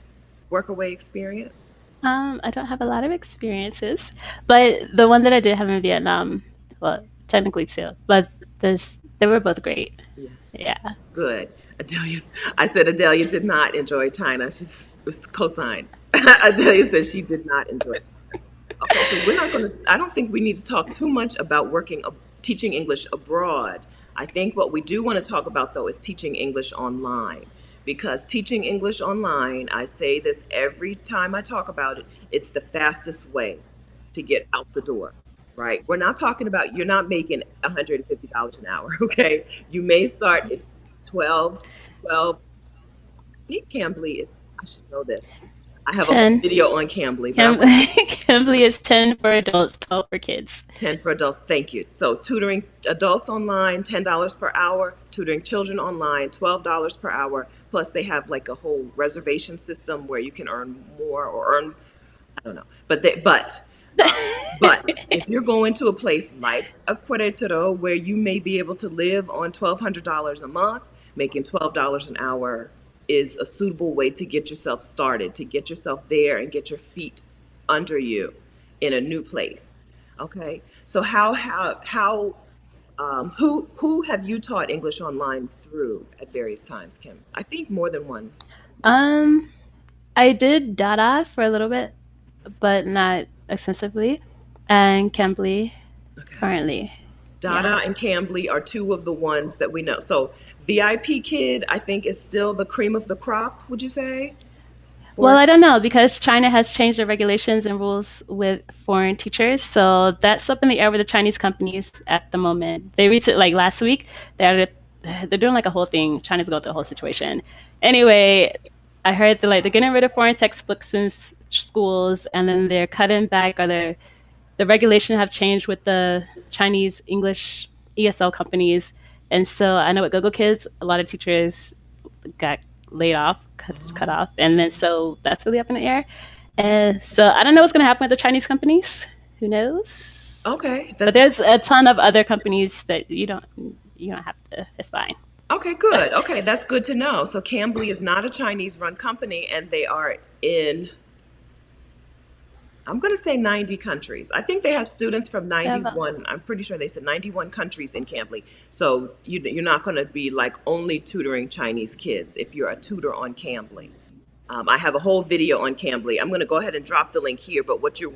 WorkAway experience? I don't have a lot of experiences, but the one that I did have in Vietnam, well, technically two, but they were both great. Yeah. Yeah. Good. Adelia's, I said Adelia did not enjoy China. She's was co-signed. Adelia said she did not enjoy China. Okay, so we're not going to, I don't think we need to talk too much about teaching English abroad. I think what we do want to talk about, though, is teaching English online. Because teaching English online, I say this every time I talk about it, it's the fastest way to get out the door, right? We're not talking about, you're not making $150 an hour, okay? You may start at 12, 12. I think Cambly is, I should know this. I have a whole 10. video on Cambly, but I want Cambly, Cambly is 10 for adults, 12 for kids. 10 for adults. Thank you. So tutoring adults online, $10 per hour. Tutoring children online, $12 per hour. Plus they have like a whole reservation system where you can earn more or earn, I don't know. Uh, but if you're going to a place like a Querétaro where you may be able to live on $1,200 a month, making $12 an hour is a suitable way to get yourself started, to get yourself there and get your feet under you in a new place. Okay, so who have you taught English online through at various times, Kim? I think more than one. Um, I did Dada for a little bit, but not extensively, and Cambly Okay. currently. Yeah. Dada and Cambly are two of the ones that we know. So VIP Kid, I think, is still the cream of the crop, would you say? Well, For I don't know because China has changed their regulations and rules with foreign teachers. So that's up in the air with the Chinese companies at the moment. They recently, like last week, they're doing like a whole thing. China's going through the whole situation. Anyway, I heard they're getting rid of foreign textbooks in schools, and then they're cutting back, or the regulation have changed with the Chinese English ESL companies. And so I know with Google Kids, a lot of teachers got laid off, cut off, and then so that's really up in the air. And so I don't know what's going to happen with the Chinese companies. Who knows? okay, But that's there's a ton of other companies that you don't have to. It's fine. okay, good. Okay, that's good to know. So Cambly is not a Chinese run company and they are in, I'm going to say 90 countries. I think they have students from Yeah, 91. I'm pretty sure they said 91 countries in Cambly. So you're not going to be like only tutoring Chinese kids if you're a tutor on Cambly. I have a whole video on Cambly. I'm going to go ahead and drop the link here, but what you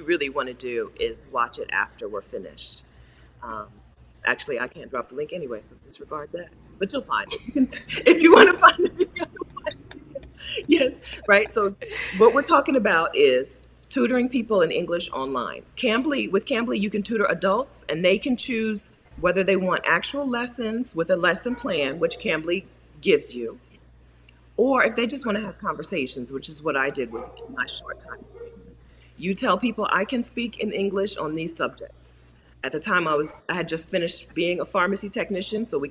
really want to do is watch it after we're finished. Um, Actually, I can't drop the link anyway, so disregard that. But you'll find it. You can, if you want to find the video, you'll find the video. Yes, right. So what we're talking about is tutoring people in English online. With Cambly, you can tutor adults, and they can choose whether they want actual lessons with a lesson plan, which Cambly gives you, or if they just want to have conversations, which is what I did with my short time. You tell people I can speak in English on these subjects. At the time I had just finished being a pharmacy technician, so we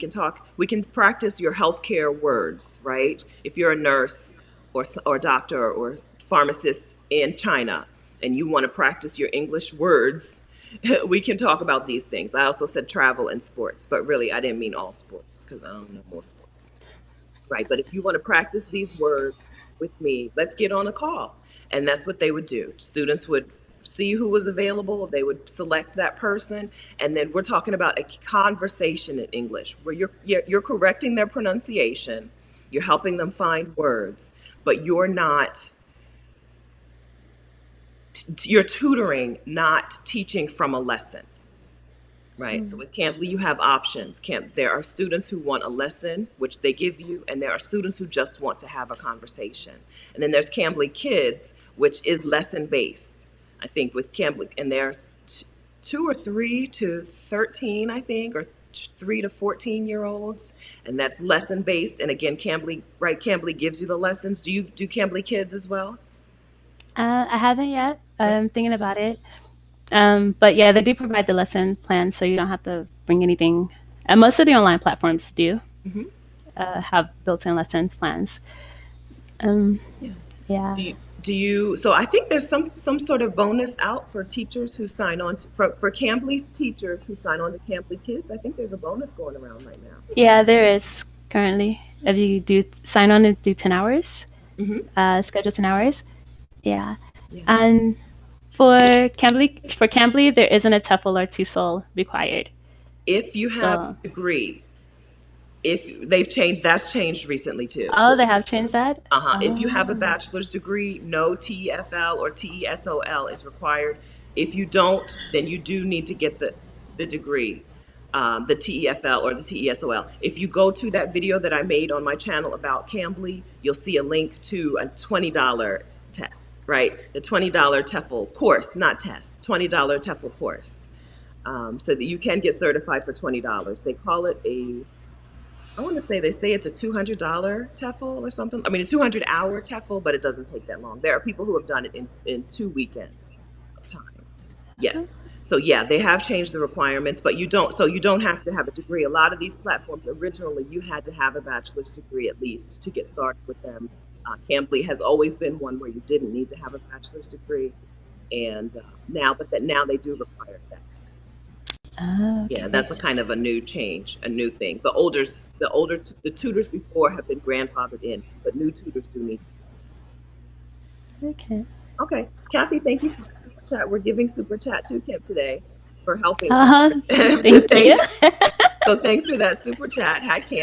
can practice your healthcare words, right? If you're a nurse or doctor or pharmacist in China and you want to practice your English words, we can talk about these things. I also said travel and sports, but really I didn't mean all sports because I don't know most sports. Right. But if you want to practice these words with me, let's get on a call. And that's what they would do. Students would see who was available, they would select that person, and then we're talking about a conversation in English where you're correcting their pronunciation, you're helping them find words, but you're tutoring, not teaching from a lesson. Right. So with Cambly, you have options. There are students who want a lesson, which they give you, and there are students who just want to have a conversation. And then there's Cambly Kids, which is lesson based. I think with Cambly, and they're 2 or 3 to 13, I think, or 3 to 14-year-olds, and that's lesson based. And again, Cambly, right? Cambly gives you the lessons. Do you do Cambly Kids as well? I haven't yet. I'm thinking about it. But yeah, they do provide the lesson plan, so you don't have to bring anything. And most of the online platforms do Hmm. have built-in lesson plans. Um, Yeah. yeah, Do you, so I think there's some sort of bonus out for teachers who sign on to, for Cambly teachers who sign on to Cambly Kids. I think there's a bonus going around right now. yeah, there is currently. If you do sign on and do 10 hours, Hmm. schedule 10 hours, yeah. Yeah. And for Cambly, there isn't a TOEFL or TESOL required. If you have So, a degree, if they've changed, that's changed recently too. So oh, they have changed that. if you have a Oh, bachelor's degree, no TEFL or TESOL is required. If you don't, then you do need to get the degree, the TEFL or the TESOL. If you go to that video that I made on my channel about Cambly, you'll see a link to a $20 test, right? The $20 TEFL course, not test, $20 TEFL course, so that you can get certified for $20. They call it I want to say they say it's a $200 TEFL or something. I mean, a 200-hour TEFL, but it doesn't take that long. There are people who have done it in 2 weekends of time. Yes. So yeah, they have changed the requirements, but you don't have to have a degree. A lot of these platforms originally you had to have a bachelor's degree at least to get started with them. Cambly has always been one where you didn't need to have a bachelor's degree, and now they do require that test. Yeah, okay. that's a kind of a new change, a new thing. The tutors before have been grandfathered in, but new tutors do need to. Okay. Okay, Kathy, thank you for the super chat. We're giving super chat to Kim today for helping Uh-huh. to Thank you. thank. So thanks for that super chat. Hi, Hi, Kathy.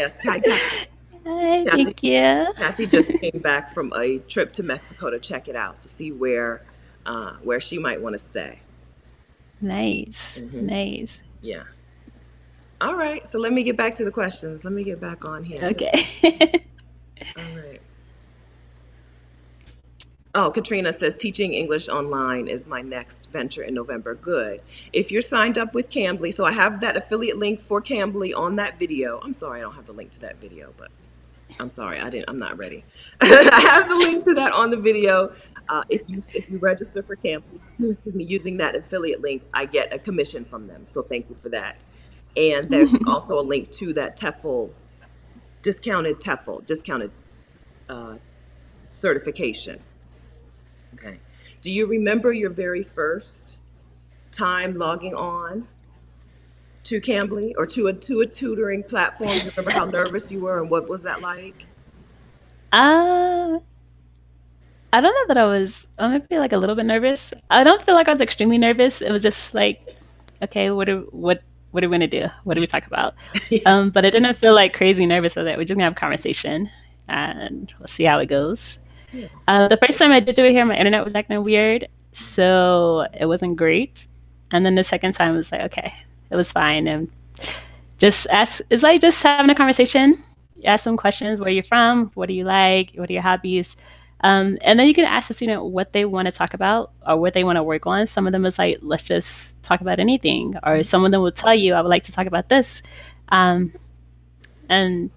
Hi, Kathy. thank you. Kathy just came back from a trip to Mexico to check it out to see where she might want to stay. Nice. Hmm. Nice. Yeah. All right. So let me get back to the questions. Let me get back on here. Okay. All right. Oh, Katrina says teaching English online is my next venture in November. Good. If you're signed up with Cambly, so I have that affiliate link for Cambly on that video. I'm sorry I don't have the link to that video, but I'm sorry I'm not ready. I have the link to that on the video. If you register for Cambly, excuse me, using that affiliate link, I get a commission from them. So thank you for that. And there's also a link to that discounted uh, certification. Okay. Do you remember your very first time logging on to Cambly or to a tutoring platform? Do you remember how nervous you were and what was that like? uh, I don't know that I was. I might be like a little bit nervous. I don't feel like I was extremely nervous. It was just like, okay, what are we gonna do? What do we talk about? Yeah. But I didn't feel like crazy nervous of it. We're just gonna have a conversation, and we'll see how it goes. Yeah. The first time I did do it here, my internet was acting weird, so it wasn't great. And then the second time was like, okay, it was fine. And just ask, it's like just having a conversation. You ask some questions: where you're from, what do you like, what are your hobbies, and then you can ask the student what they want to talk about or what they want to work on. Some of them is like, let's just talk about anything, or some of them will tell you, I would like to talk about this, um, and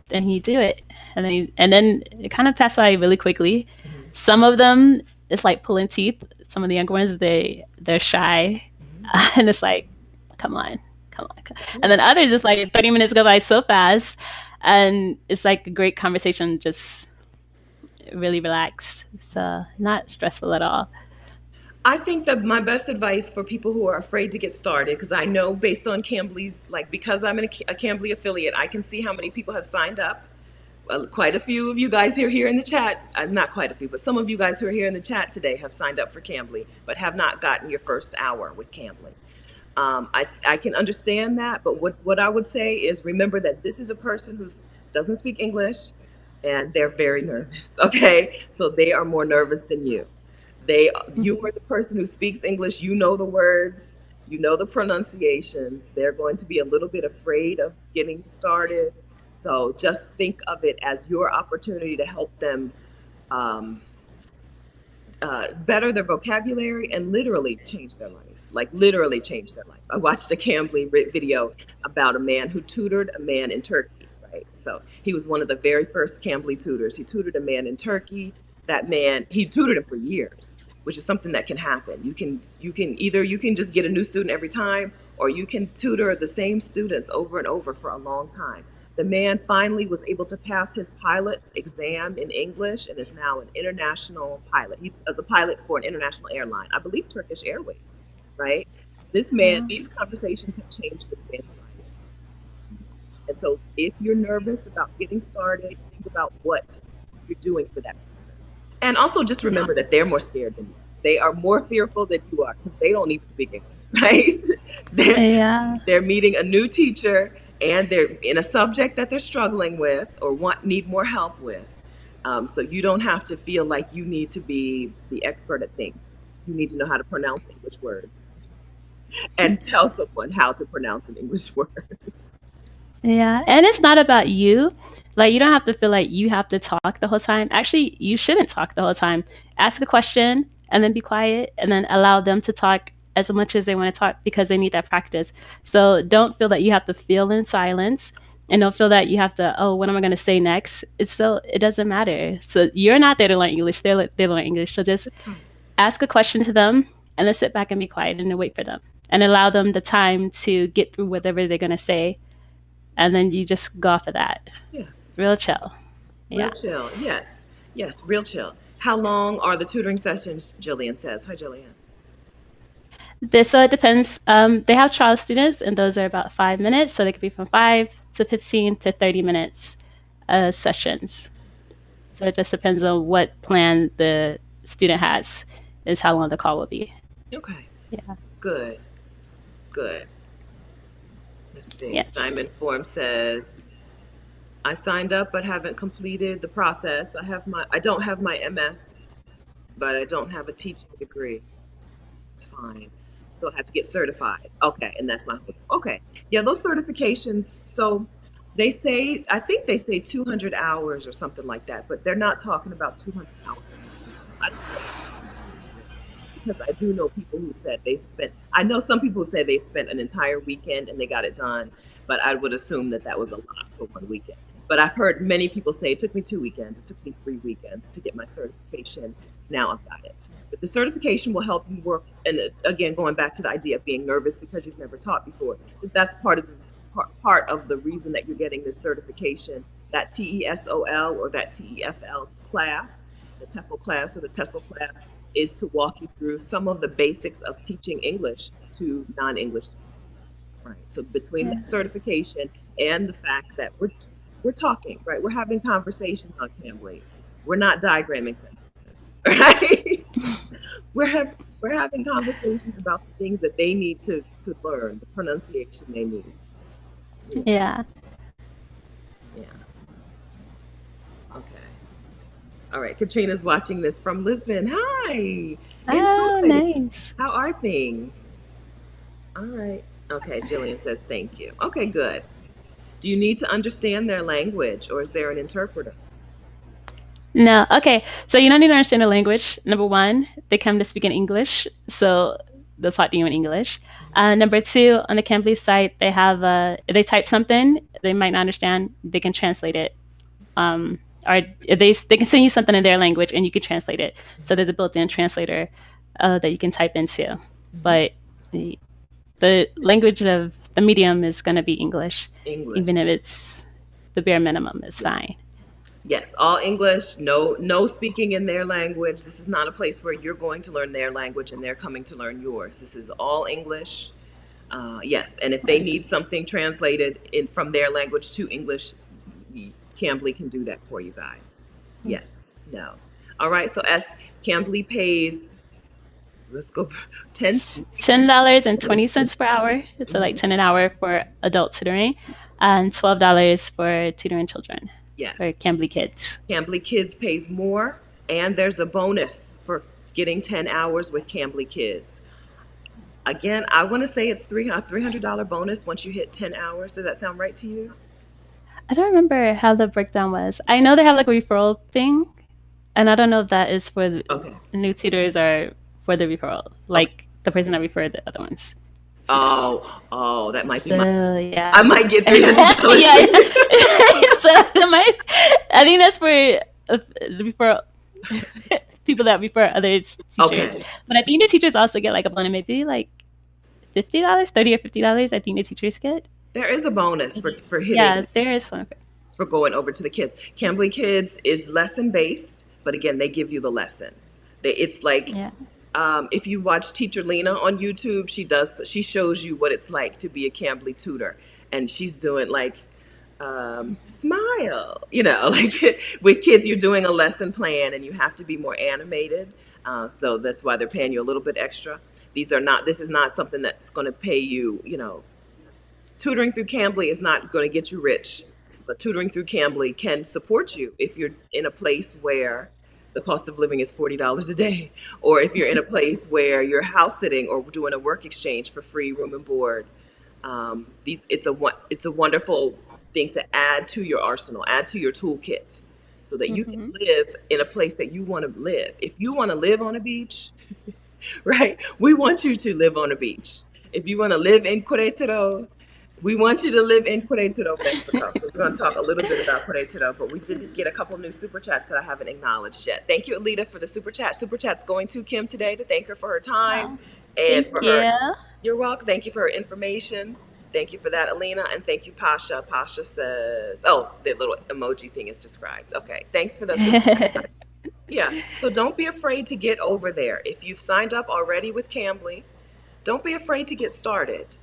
then you do it, and then it kind of passed by really quickly. Mhm. Some of them it's like pulling teeth. Some of the younger ones they're shy, Mhm. and it's like, come on, come on. And Yeah. then others it's like 30 minutes go by so fast, and it's like a great conversation, just really relaxed, so not stressful at all. I think that my best advice for people who are afraid to get started, because I know based on Cambly's, like because I'm a Cambly affiliate, I can see how many people have signed up. Quite a few of you guys who are here in the chat, not quite a few, but some of you guys who are here in the chat today have signed up for Cambly, but have not gotten your first hour with Cambly. I can understand that, but what I would say is remember that this is a person who doesn't speak English and they're very nervous, okay? So they are more nervous than you. You are the person who speaks English, you know the words, you know the pronunciations. They're going to be a little bit afraid of getting started. So just think of it as your opportunity to help them um, better their vocabulary and literally change their life. Like literally change their life. I watched a Cambly video about a man who tutored a man in Turkey, right? So he was one of the very first Cambly tutors. He tutored a man in Turkey. That man, he tutored him for years. which is something that can happen. You can just get a new student every time, or you can tutor the same students over and over for a long time. The man finally was able to pass his pilot's exam in English and is now an international pilot. He was a pilot for an international airline, I believe Turkish Airways, right? This man, these conversations have changed this man's life. And so if you're nervous about getting started, think about what you're doing for that person. And also just remember that they're more scared than you. They are more fearful than you are because they don't even speak English, right? They're meeting a new teacher and they're in a subject that they're struggling with or need more help with. So you don't have to feel like you need to be the expert at things. You need to know how to pronounce English words and tell someone how to pronounce an English word. Yeah, and it's not about you. Like, you don't have to feel like you have to talk the whole time. Actually, you shouldn't talk the whole time. Ask a question and then be quiet and then allow them to talk as much as they want to talk because they need that practice. So don't feel that you have to feel in silence and don't feel that you have to, oh, what am I going to say next? It doesn't matter. So you're not there to learn English. They learn English. So just ask a question to them and then sit back and be quiet and then wait for them and allow them the time to get through whatever they're going to say. And then you just go off of that. Yes. Real chill. Real chill. Yes. Yes. Real chill. How long are the tutoring sessions? Jillian says. Hi, Jillian. So it depends. They have trial students, and those are about 5 minutes. So they could be from 5 to 15 to 30 minutes sessions. So it just depends on what plan the student has, is how long the call will be. Okay. Yeah. Good. Let's see. Yes. Simon Form says, I signed up but haven't completed the process. I don't have my MS, but I don't have a teaching degree. It's fine. So I have to get certified. Okay, and that's my okay. Yeah, those certifications. So I think they say 200 hours or something like that, but they're not talking about 200 hours of lesson time. I don't know. Because I do know people who said I know some people who say they've spent an entire weekend and they got it done, but I would assume that was a lot for one weekend. But I've heard many people say it took me 2 weekends, it took me 3 weekends to get my certification. Now I've got it. But the certification will help you work. And again, going back to the idea of being nervous because you've never taught before, that's part of the reason that you're getting this certification. That TESOL or that TEFL class, the TEFL class or the TESOL class, is to walk you through some of the basics of teaching English to non-English speakers, right? So between that certification and the fact that we're talking, right? We're having conversations on Cambly. We're not diagramming sentences, right? we're having conversations about the things that they need to learn, the pronunciation they need. Yeah. Okay. All right, Katrina's watching this from Lisbon. Hi. Oh, nice. How are things? All right. Okay, Jillian says thank you. Okay, good. Do you need to understand their language or is there an interpreter? No. Okay. So you don't need to understand the language. Number one, they come to speak in English, so they'll talk to you in English. Number two, on the Cambly site, they type something they might not understand. They can translate it. Or they can send you something in their language and you can translate it. So there's a built-in translator that you can type into. But the language of the medium is going to be English, even if it's the bare minimum is fine. Yes, all English, no speaking in their language. This is not a place where you're going to learn their language and they're coming to learn yours. This is all English. Yes, and if they need something translated from their language to English, Cambly can do that for you guys. Yes, no. All right, so as Cambly pays, let's go, $10.20 per hour. So like $10 an hour for adult tutoring and $12 for tutoring children. Yes. For Cambly Kids. Cambly Kids pays more, and there's a bonus for getting 10 hours with Cambly Kids. Again, I want to say it's a $300 bonus once you hit 10 hours. Does that sound right to you? I don't remember how the breakdown was. I know they have like a referral thing, and I don't know if that is for new tutors or for the referral, like the person that referred the other ones. Oh, that might be yeah. I might get $300. Yeah. So I think that's for the referral. people that refer other teachers. Okay. But I think the teachers also get like a bonus, maybe like $50, $30 or $50. I think the teachers get. There is a bonus for hitting Yeah, there is one. for going over to the kids. Cambly Kids is lesson based, but again, they give you the lessons. It's like Yeah. if you watch Teacher Lena on YouTube, she shows you what it's like to be a Cambly tutor, and she's doing like smile, like with kids, you're doing a lesson plan, and you have to be more animated. So that's why they're paying you a little bit extra. This is not something that's going to pay you, tutoring through Cambly is not going to get you rich, but tutoring through Cambly can support you if you're in a place where the cost of living is $40 a day, or if you're in a place where you're house sitting or doing a work exchange for free room and board. It's a wonderful thing to add to your arsenal, add to your toolkit, so that you can live in a place that you want to live. If you want to live on a beach, right? We want you to live on a beach. If you want to live in Querétaro, we want you to live in Querétaro, Mexico. So we're going to talk a little bit about Querétaro, but we did get a couple new super chats that I haven't acknowledged yet. Thank you, Alita, for the super chat. Super chat's going to Kim today to thank her for her time and Thank for you. her. You're welcome. Thank you for her information. Thank you for that, Alina, and thank you, Pasha. Pasha says, "Oh, the little emoji thing is described." Okay, thanks for the super. Yeah, so don't be afraid to get over there. If you've signed up already with Cambly, don't be afraid to get started.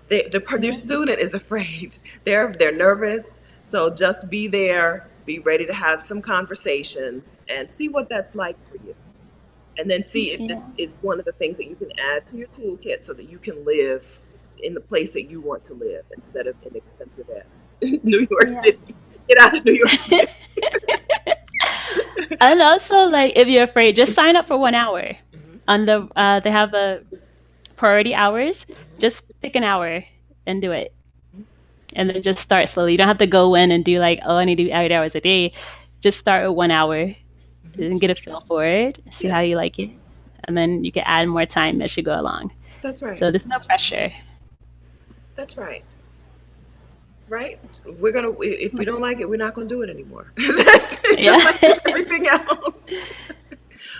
Their student is afraid. They're nervous. So just be there. Be ready to have some conversations and see what that's like for you. And then see if this is one of the things that you can add to your toolkit so that you can live in the place that you want to live instead of in expensive ass New York City. Get out of New York City. And also, like, if you're afraid, just sign up for 1 hour. On the they have a priority hours. Just pick an hour and do it, and then just start slowly. You don't have to go in and do like, oh, I need to do 8 hours a day. Just start with 1 hour and get a feel for it. See how you like it, and then you can add more time as you go along. That's right. So there's no pressure. That's right. Right? If we don't like it, we're not gonna do it anymore. That's it, just like everything else.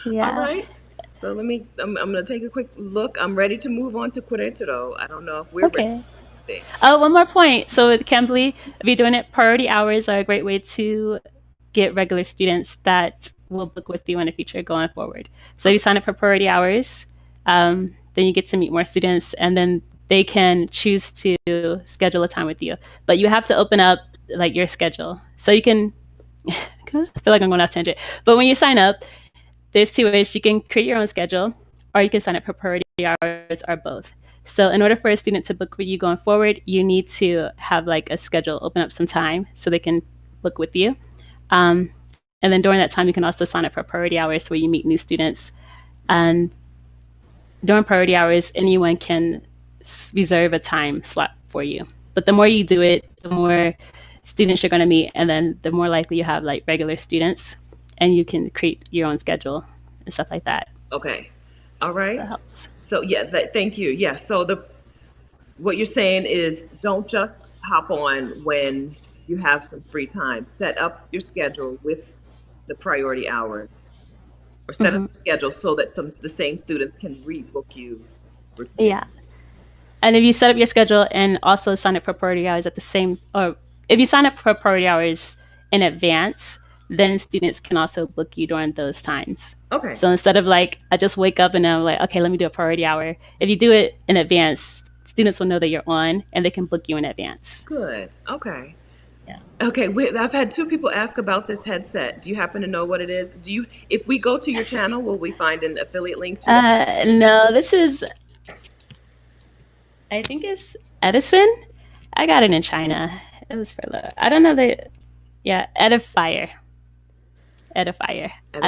Yeah. All right. So I'm gonna take a quick look. I'm ready to move on to Querétaro. I don't know if we're ready. Oh, one more point. So with Cambly, if you're doing it, priority hours are a great way to get regular students that will book with you in the future going forward. So if you sign up for priority hours, then you get to meet more students, and then they can choose to schedule a time with you. But you have to open up like your schedule. So you can, I feel like I'm going off tangent, but when you sign up, there's two ways. You can create your own schedule, or you can sign up for priority hours, or both. So in order for a student to book with you going forward, you need to have like a schedule, open up some time so they can book with you. And then during that time, you can also sign up for priority hours where you meet new students. And during priority hours, anyone can reserve a time slot for you. But the more you do it, the more students you're going to meet, and then the more likely you have like regular students, and you can create your own schedule and stuff like that. Okay. All right. That helps. So thank you. Yeah. So what you're saying is don't just hop on when you have some free time. Set up your schedule with the priority hours, or set up a schedule so that the same students can rebook you. Yeah. And if you set up your schedule and also sign up for priority hours at the same, or if you sign up for priority hours in advance, then students can also book you during those times. Okay. So instead of like, I just wake up and I'm like, okay, let me do a priority hour. If you do it in advance, students will know that you're on and they can book you in advance. Good. Okay. Yeah. Okay. I've had two people ask about this headset. Do you happen to know what it is? If we go to your channel, will we find an affiliate link to it? No, this is, I think it's Edison. I got it in China. It was for I don't know Edifier. I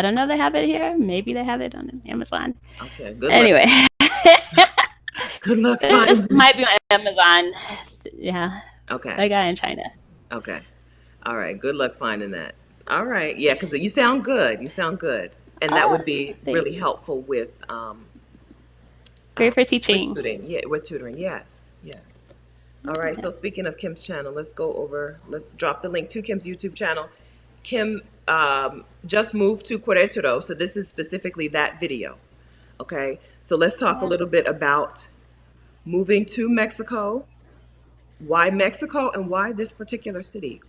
don't know if they have it here. Maybe they have it on Amazon. Okay, good luck. Anyway. Good luck finding it. Might be on Amazon. Yeah. Okay. I got it in China. Okay. All right. Good luck finding that. All right. Yeah, because you sound good. And that would be really helpful with great for teaching. With tutoring. Yes. All right. So speaking of Kim's channel, let's drop the link to Kim's YouTube channel. Kim, just moved to Querétaro, so this is specifically that video. Okay, so let's talk a little bit about moving to Mexico, why Mexico, and why this particular city.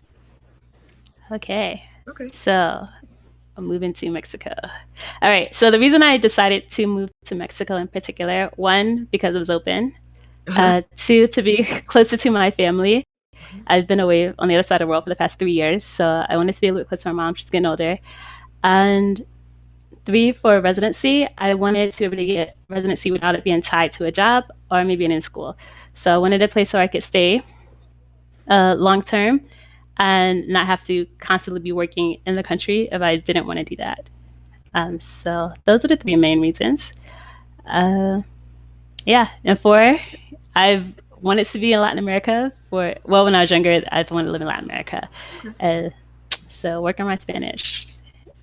Okay. Okay. So I'm moving to Mexico. All right. So the reason I decided to move to Mexico in particular, one, because it was open. Two, to be closer to my family. I've been away on the other side of the world for the past 3 years, so I wanted to be a little closer to my mom. She's getting older. And three, for residency, I wanted to be able to get residency without it being tied to a job or me being in school. So I wanted a place where I could stay long term and not have to constantly be working in the country if I didn't want to do that. So those are the three main reasons. Yeah, and four, I've wanted to be in Latin America for, well, when I was younger, I wanted to live in Latin America. So work on my Spanish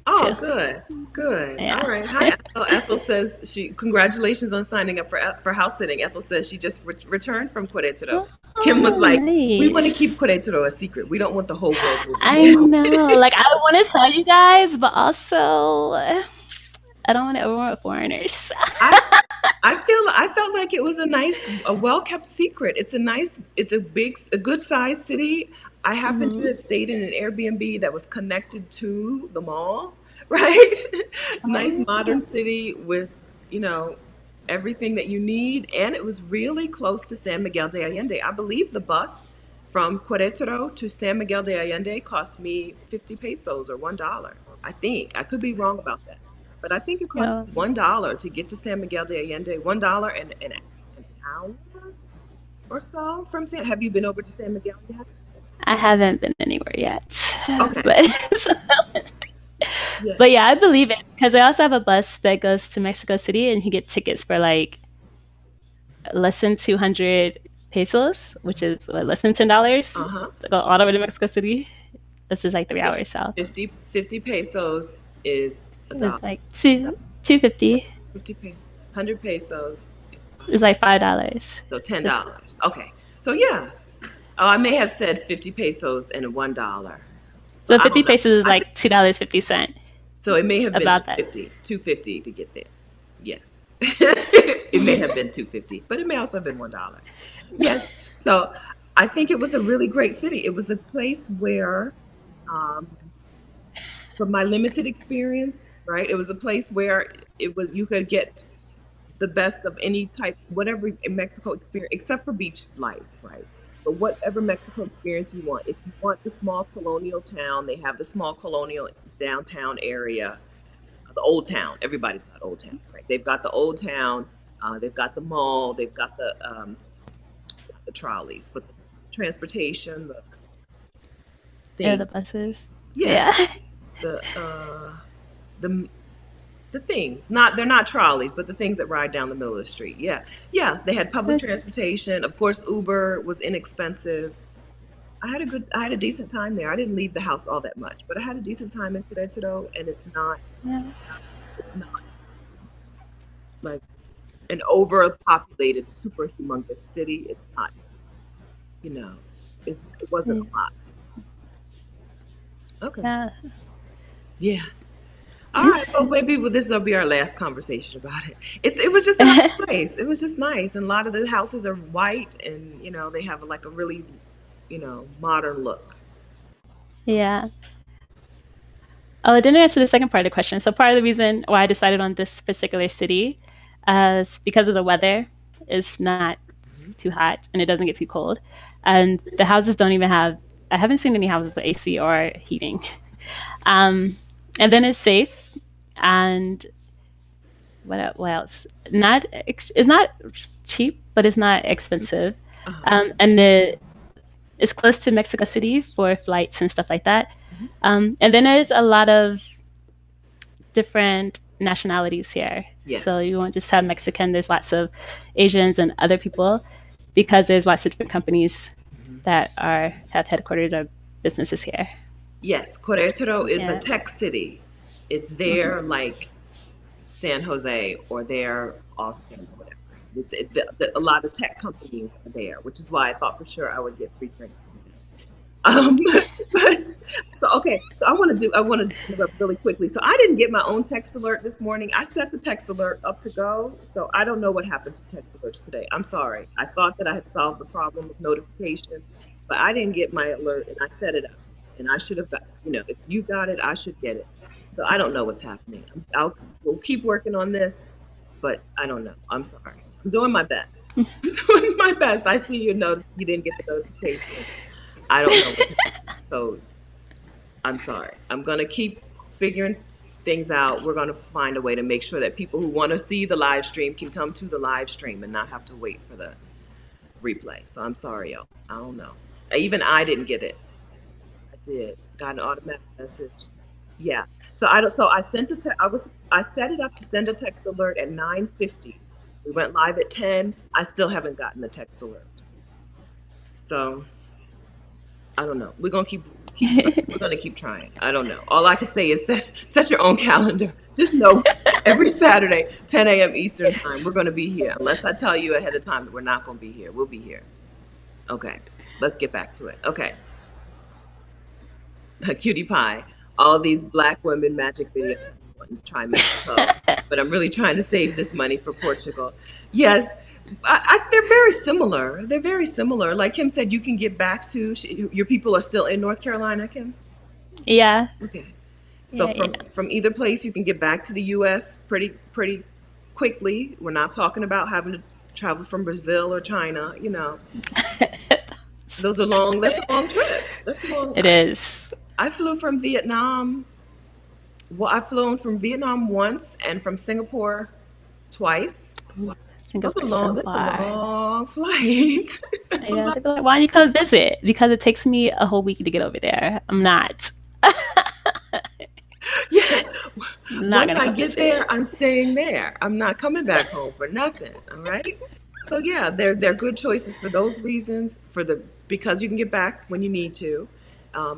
Oh, too. good, good. All Yeah. right. Hi, Ethel. Ethel says congratulations on signing up for house sitting. Ethel says she just returned from Querétaro. Kim was Oh, like, "We want to keep nice. Querétaro a secret. We don't want the whole world I moving." know. Like, I want to tell you guys, but also, I don't want to overwhelm foreigners. I I felt like it was a well kept secret. It's a good sized city. I happen to Hmm. have stayed in an Airbnb that was connected to the mall, right? Nice modern Oh, city with, you know, everything that you need, and it was really close to San Miguel de Allende. I believe the bus from Querétaro to San Miguel de Allende cost me 50 pesos or $1. I think. I could be wrong about that. But I think it cost no, me $1 to get to San Miguel de Allende. $1 and an hour or so from San. Have you been over to San Miguel yet? I haven't been anywhere yet. Okay. But, Yeah. but yeah, I believe it because I also have a bus that goes to Mexico City and you get tickets for like less than 200 pesos, which is less than $10 Uh-huh. to go all the way to Mexico City. This is like 3 hours south. 50 pesos is a dollar. It's like 250. 100 pesos is It's like $5. so $10. Okay. So yes. Oh, I may have said 50 pesos and $1. So But I 50 don't know. pesos is I think like $2.50. so it may have been About that. 250 to get there. Yes. It may have been 250, but it may also have been $1. Yes. So I think it was a really great city. It was a place where um, from my limited experience, right? It was a place where it was you could get the best of any type, whatever in Mexico experience, except for beach life, right? But whatever Mexico experience you want. If you want the small colonial town, they have the small colonial downtown area, the old town. Everybody's got old town, right? They've got the old town, they've got the mall, they've got the trolleys, but the transportation, the Yeah, thing, the buses. yeah, Yeah. the the the things, not they're not trolleys, but the things that ride down the middle of the street. Yeah, yes, they had public transportation. Of course, Uber was inexpensive. I had a decent time there. I didn't leave the house all that much, but I had a decent time in Querétaro, and Yeah. it's not like an overpopulated, super humongous city. It's not, you know, it wasn't a lot. Okay, Yeah. yeah. All right, well, maybe this will be our last conversation about it. It was just a nice place. It was just nice, and a lot of the houses are white, and they have like a really, modern look. Yeah. Oh, I didn't answer the second part of the question. So part of the reason why I decided on this particular city is because of the weather. It's not Mhm. too hot and it doesn't get too cold. And the houses don't even have, I haven't seen any houses with AC or heating. Um, and then it's safe. And what else? It's not cheap, but it's not expensive. Uh-huh. And it's close to Mexico City for flights and stuff like that. Mhm. And then there's a lot of different nationalities here. So Yes. you won't just have Mexican, there's lots of Asians and other people because there's lots of different companies Mhm. that have headquarters or businesses here. Yes, Querétaro is a Yeah. tech city. It's Hmm. there like San Jose or there Austin or whatever. A lot of tech companies are there, which is why I thought for sure I would get free drinks. Um, but so okay, so I want to interrupt really quickly. So I didn't get my own text alert this morning. I set the text alert up to go, so I don't know what happened to text alerts today. I'm sorry. I thought that I had solved the problem with notifications, but I didn't get my alert, and I set it up, and I should have got. If you got it, I should get it. So I don't know what's happening. We'll keep working on this, but I don't know. I'm sorry. I'm doing my best. I'm doing my best. I see you didn't get the notification. I don't know what's happening. So I'm sorry. I'm going to keep figuring things out. We're going to find a way to make sure that people who want to see the live stream can come to the live stream and not have to wait for the replay. So I'm sorry, y'all. I don't know. Even I didn't get it. I did. Got an automatic message. Yeah. So I sent I set it up to send a text alert at 9:50. We went live at 10. I still haven't gotten the text alert. So I don't know. We're gonna keep trying. I don't know. All I can say is set your own calendar. Just know every Saturday, 10 a.m. Eastern time, we're gonna be here. Unless I tell you ahead of time that we're not gonna be here. We'll be here. Okay. Let's get back to it. Okay. Cutie pie. All these Black women magic videos. I'm wanting to try Mexico, but I'm really trying to save this money for Portugal. Yes, they're very similar. They're very similar. Like Kim said, you can get back to your people are still in North Carolina, Kim. Yeah. Okay, so Yeah. Yeah. from either place, you can get back to the U.S. pretty quickly. We're not talking about having to travel from Brazil or China. Those are long. That's a long trip. That's a long. It is. I flew from Vietnam. Well, I've flown from Vietnam once and from Singapore twice. Singapore's so That's a far. long flight. That's a Yeah, lot. they'd be like, "Why don't you come visit?" Because it takes me a whole week to get over there. I'm not. Yeah. Not Once gonna I come get visit. there, I'm staying there. I'm not coming back home for nothing. All right. So yeah, they're good choices for those reasons. Because you can get back when you need to.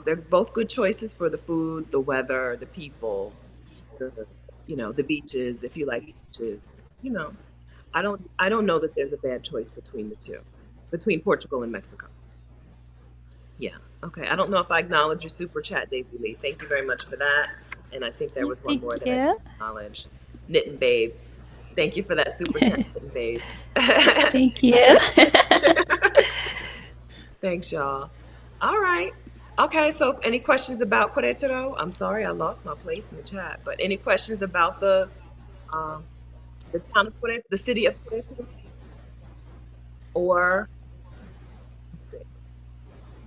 They're both good choices for the food, the weather, the people, the the beaches. If you like beaches, you know, I don't know that there's a bad choice between the two, between Portugal and Mexico. Yeah. Okay. I don't know if I acknowledge your super chat, Daisy Lee. Thank you very much for that. And I think there was one Thank more that I didn't you. acknowledge. Knitting Babe. Thank you for that super chat, Knitting Babe. Thank you. Thanks, y'all. All right. Okay, so any questions about Querétaro? I'm sorry, I lost my place in the chat, but any questions about um, the town of Querétaro, the city of Querétaro? Or, let's see.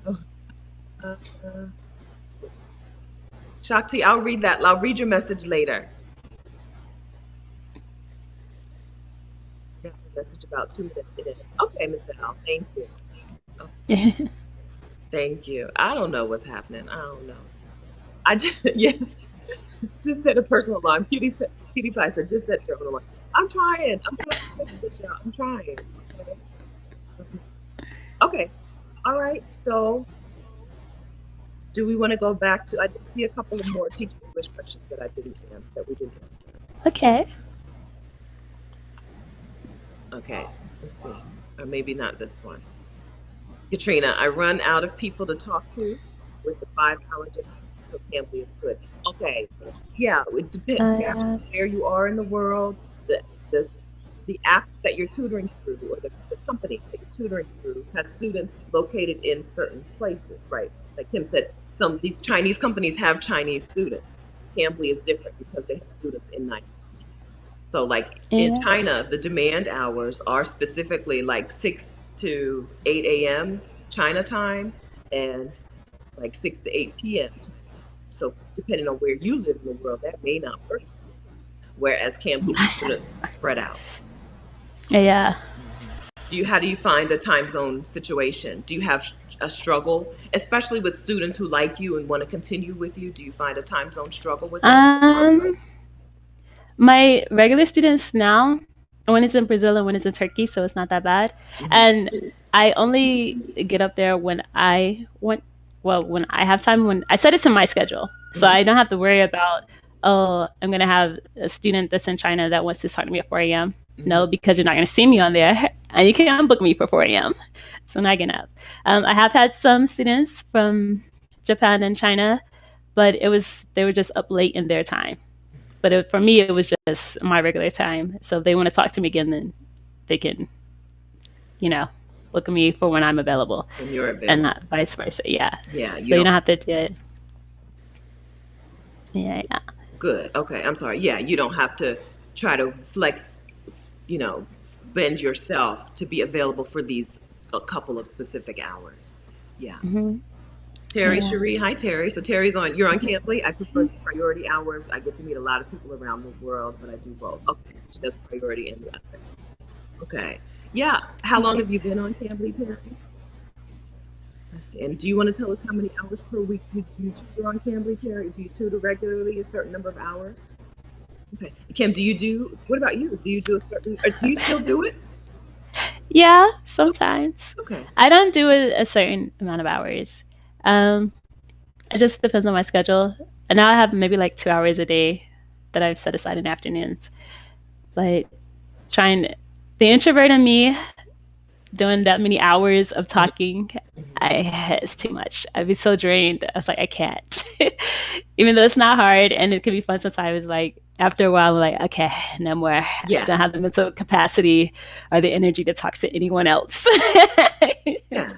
Oh, let's see. Shakti, I'll read that. I'll read your message later. Got a message about 2 minutes in. Okay, Mr. Al, thank you. Oh, thank you. I don't know what's happening. I don't know. I just, yes, just set a personal alarm. Cutie Pie said, just set your own alarm. I'm trying. I'm trying to fix this, y'all. I'm trying. Okay. Okay. All right. So, do we want to go back to? I did see a couple of more teaching English questions that we didn't answer. Okay. Okay. Let's see. Or maybe not this one. Katrina, I run out of people to talk to with the 5 hour difference, so Cambly is good. Okay. Yeah. It depends Yeah. where you are in the world. The the the app that you're tutoring through or the company that you're tutoring through has students located in certain places, right? Like Kim said, some these Chinese companies have Chinese students. Cambly is different because they have students in 9 countries. So like in Yeah. China, the demand hours are specifically like 6 to 8 a.m. China time and like 6 to 8 p.m. China time. So depending on where you live in the world, that may not work. Whereas Cambly students spread out. Yeah. How do you find the time zone situation? Do you have a struggle, especially with students who like you and want to continue with you? Do you find a time zone struggle with that? Um, my regular students now, one is in Brazil and one is in Turkey, so it's not that bad. Mhm. And I only get up there when I want. Well, when I have time, when I set it to my schedule, so Mhm. I don't have to worry about. Oh, I'm gonna have a student that's in China that wants to talk to me at 4 a.m. No, Mhm. because you're not gonna see me on there. and you can book me for 4 a.m. So not getting up. I have had some students from Japan and China, but they were just up late in their time. But for me, it was just my regular time. So if they want to talk to me again, then they can, you know, look at me for when I'm available, When you're and available. not vice versa. Yeah. Yeah, you So you don't. don't have to do it. Yeah, yeah. Good. Okay. I'm sorry. Yeah, you don't have to try to flex, bend yourself to be available for these a couple of specific hours. Yeah. Hmm. Terry Yeah. Cherie. Hi, Terry. So you're on Cambly. I prefer the priority hours. I get to meet a lot of people around the world, but I do both. Okay. So she does priority and the other. Okay. Yeah. How long have you been on Cambly, Terry? Let's see. And do you want to tell us how many hours per week you tutor on Cambly, Terry? Do you tutor regularly a certain number of hours? Okay. Kim, what about you? Do you do a certain, or do you still do it? Yeah, sometimes. Okay. I don't do a certain amount of hours. Um, it just depends on my schedule. And now I have maybe like 2 hours a day that I've set aside in the afternoons. But trying the introvert in me doing that many hours of talking, it's too much. I'd be so drained. I was like, I can't. Even though it's not hard and it can be fun sometimes, like after a while, I'm like, okay, no more. I Yeah. don't have the mental capacity or the energy to talk to anyone else. Yeah.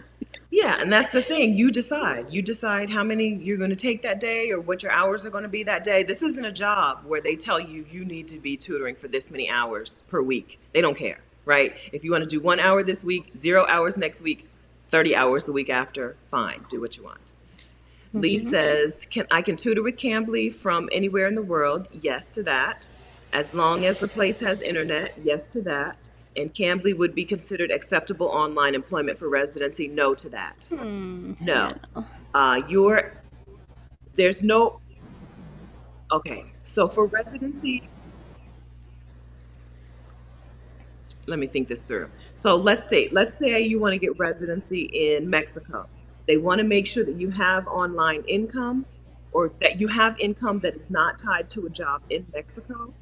Yeah. And that's the thing. You decide. You decide how many you're going to take that day or what your hours are going to be that day. This isn't a job where they tell you you need to be tutoring for this many hours per week. They don't care, right? If you want to do 1 hour this week, 0 hours next week, 30 hours the week after, fine, do what you want. Lee Mhm. says, I can tutor with Cambly from anywhere in the world? Yes to that. As long as the place has internet? Yes to that. And Cambly would be considered acceptable online employment for residency? No to that. Yeah. No. You're there's no okay. So for residency, let me think this through. So let's say you want to get residency in Mexico. They want to make sure that you have online income or that you have income that is not tied to a job in Mexico.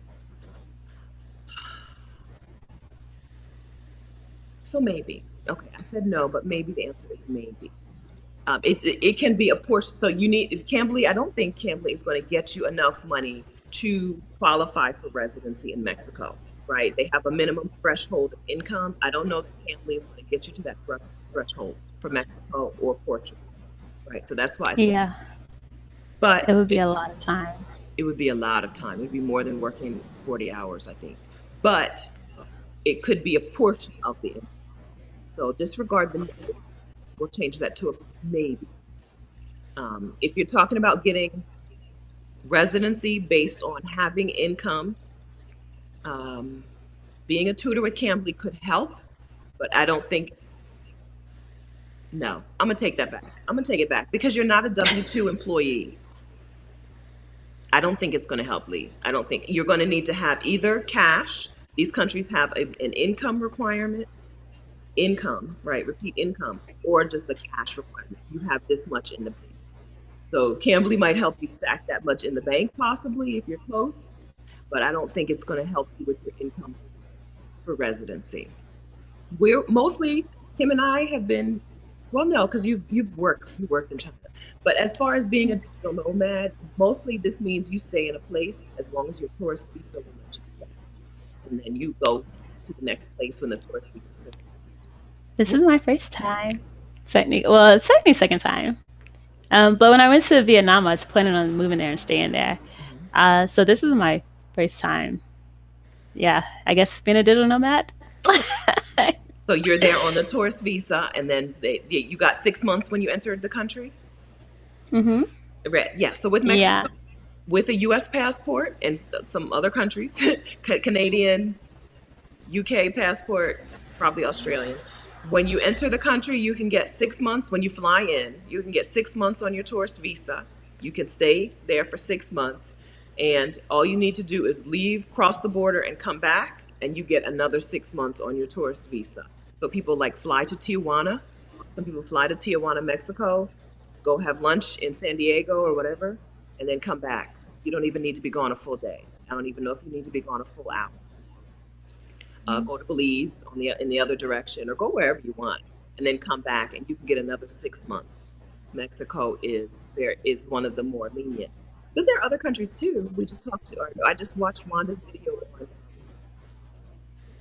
So maybe. Okay, I said no, but maybe the answer is maybe. It can be a portion. So you need is Cambly. I don't think Cambly is going to get you enough money to qualify for residency in Mexico, right? They have a minimum threshold of income. I don't know that Cambly is going to get you to that threshold for Mexico or Portugal, right? So that's why I said, Yeah. It but would be a lot of time. it would be a lot of time. It would be more than working 40 hours, I think. But it could be a portion of the income. So disregard the no. We'll change that to a maybe. If you're talking about getting residency based on having income, um, being a tutor with Cambly could help, but I don't think, no, I'm gonna take that back. I'm gonna take it back because you're not a W-2 employee. I don't think it's gonna help, Lee. I don't think you're gonna need to have either cash. These countries have an income requirement, income, right? Repeat income, or just a cash requirement. You have this much in the bank. So Cambly might help you stack that much in the bank, possibly if you're close, but I don't think it's going to help you with your income for residency. We're mostly Kim and I have been, well, no, because you worked in China. But as far as being a digital nomad, mostly this means you stay in a place as long as your tourist visa will let you stay, and then you go to the next place when the tourist visa says. This is my first time. It's technically second time. But when I went to Vietnam, I was planning on moving there and staying there. Mhm. So this is my first time. Yeah, I guess being a digital nomad. So you're there on the tourist visa, and then you got 6 months when you entered the country. Mhm. Yeah. So with Yeah. Mexico, with a U.S. passport and some other countries, Canadian, UK passport, probably Australian. When you enter the country, you can get 6 months. When you fly in, you can get 6 months on your tourist visa. You can stay there for 6 months. And all you need to do is leave, cross the border, and come back, and you get another 6 months on your tourist visa. So people like fly to Tijuana. Some people fly to Tijuana, Mexico, go have lunch in San Diego or whatever, and then come back. You don't even need to be gone a full day. I don't even know if you need to be gone a full hour. go to Belize in the other direction, or go wherever you want, and then come back, and you can get another 6 months. Mexico is one of the more lenient, but there are other countries too. We just talked to, or I just watched Wanda's video on.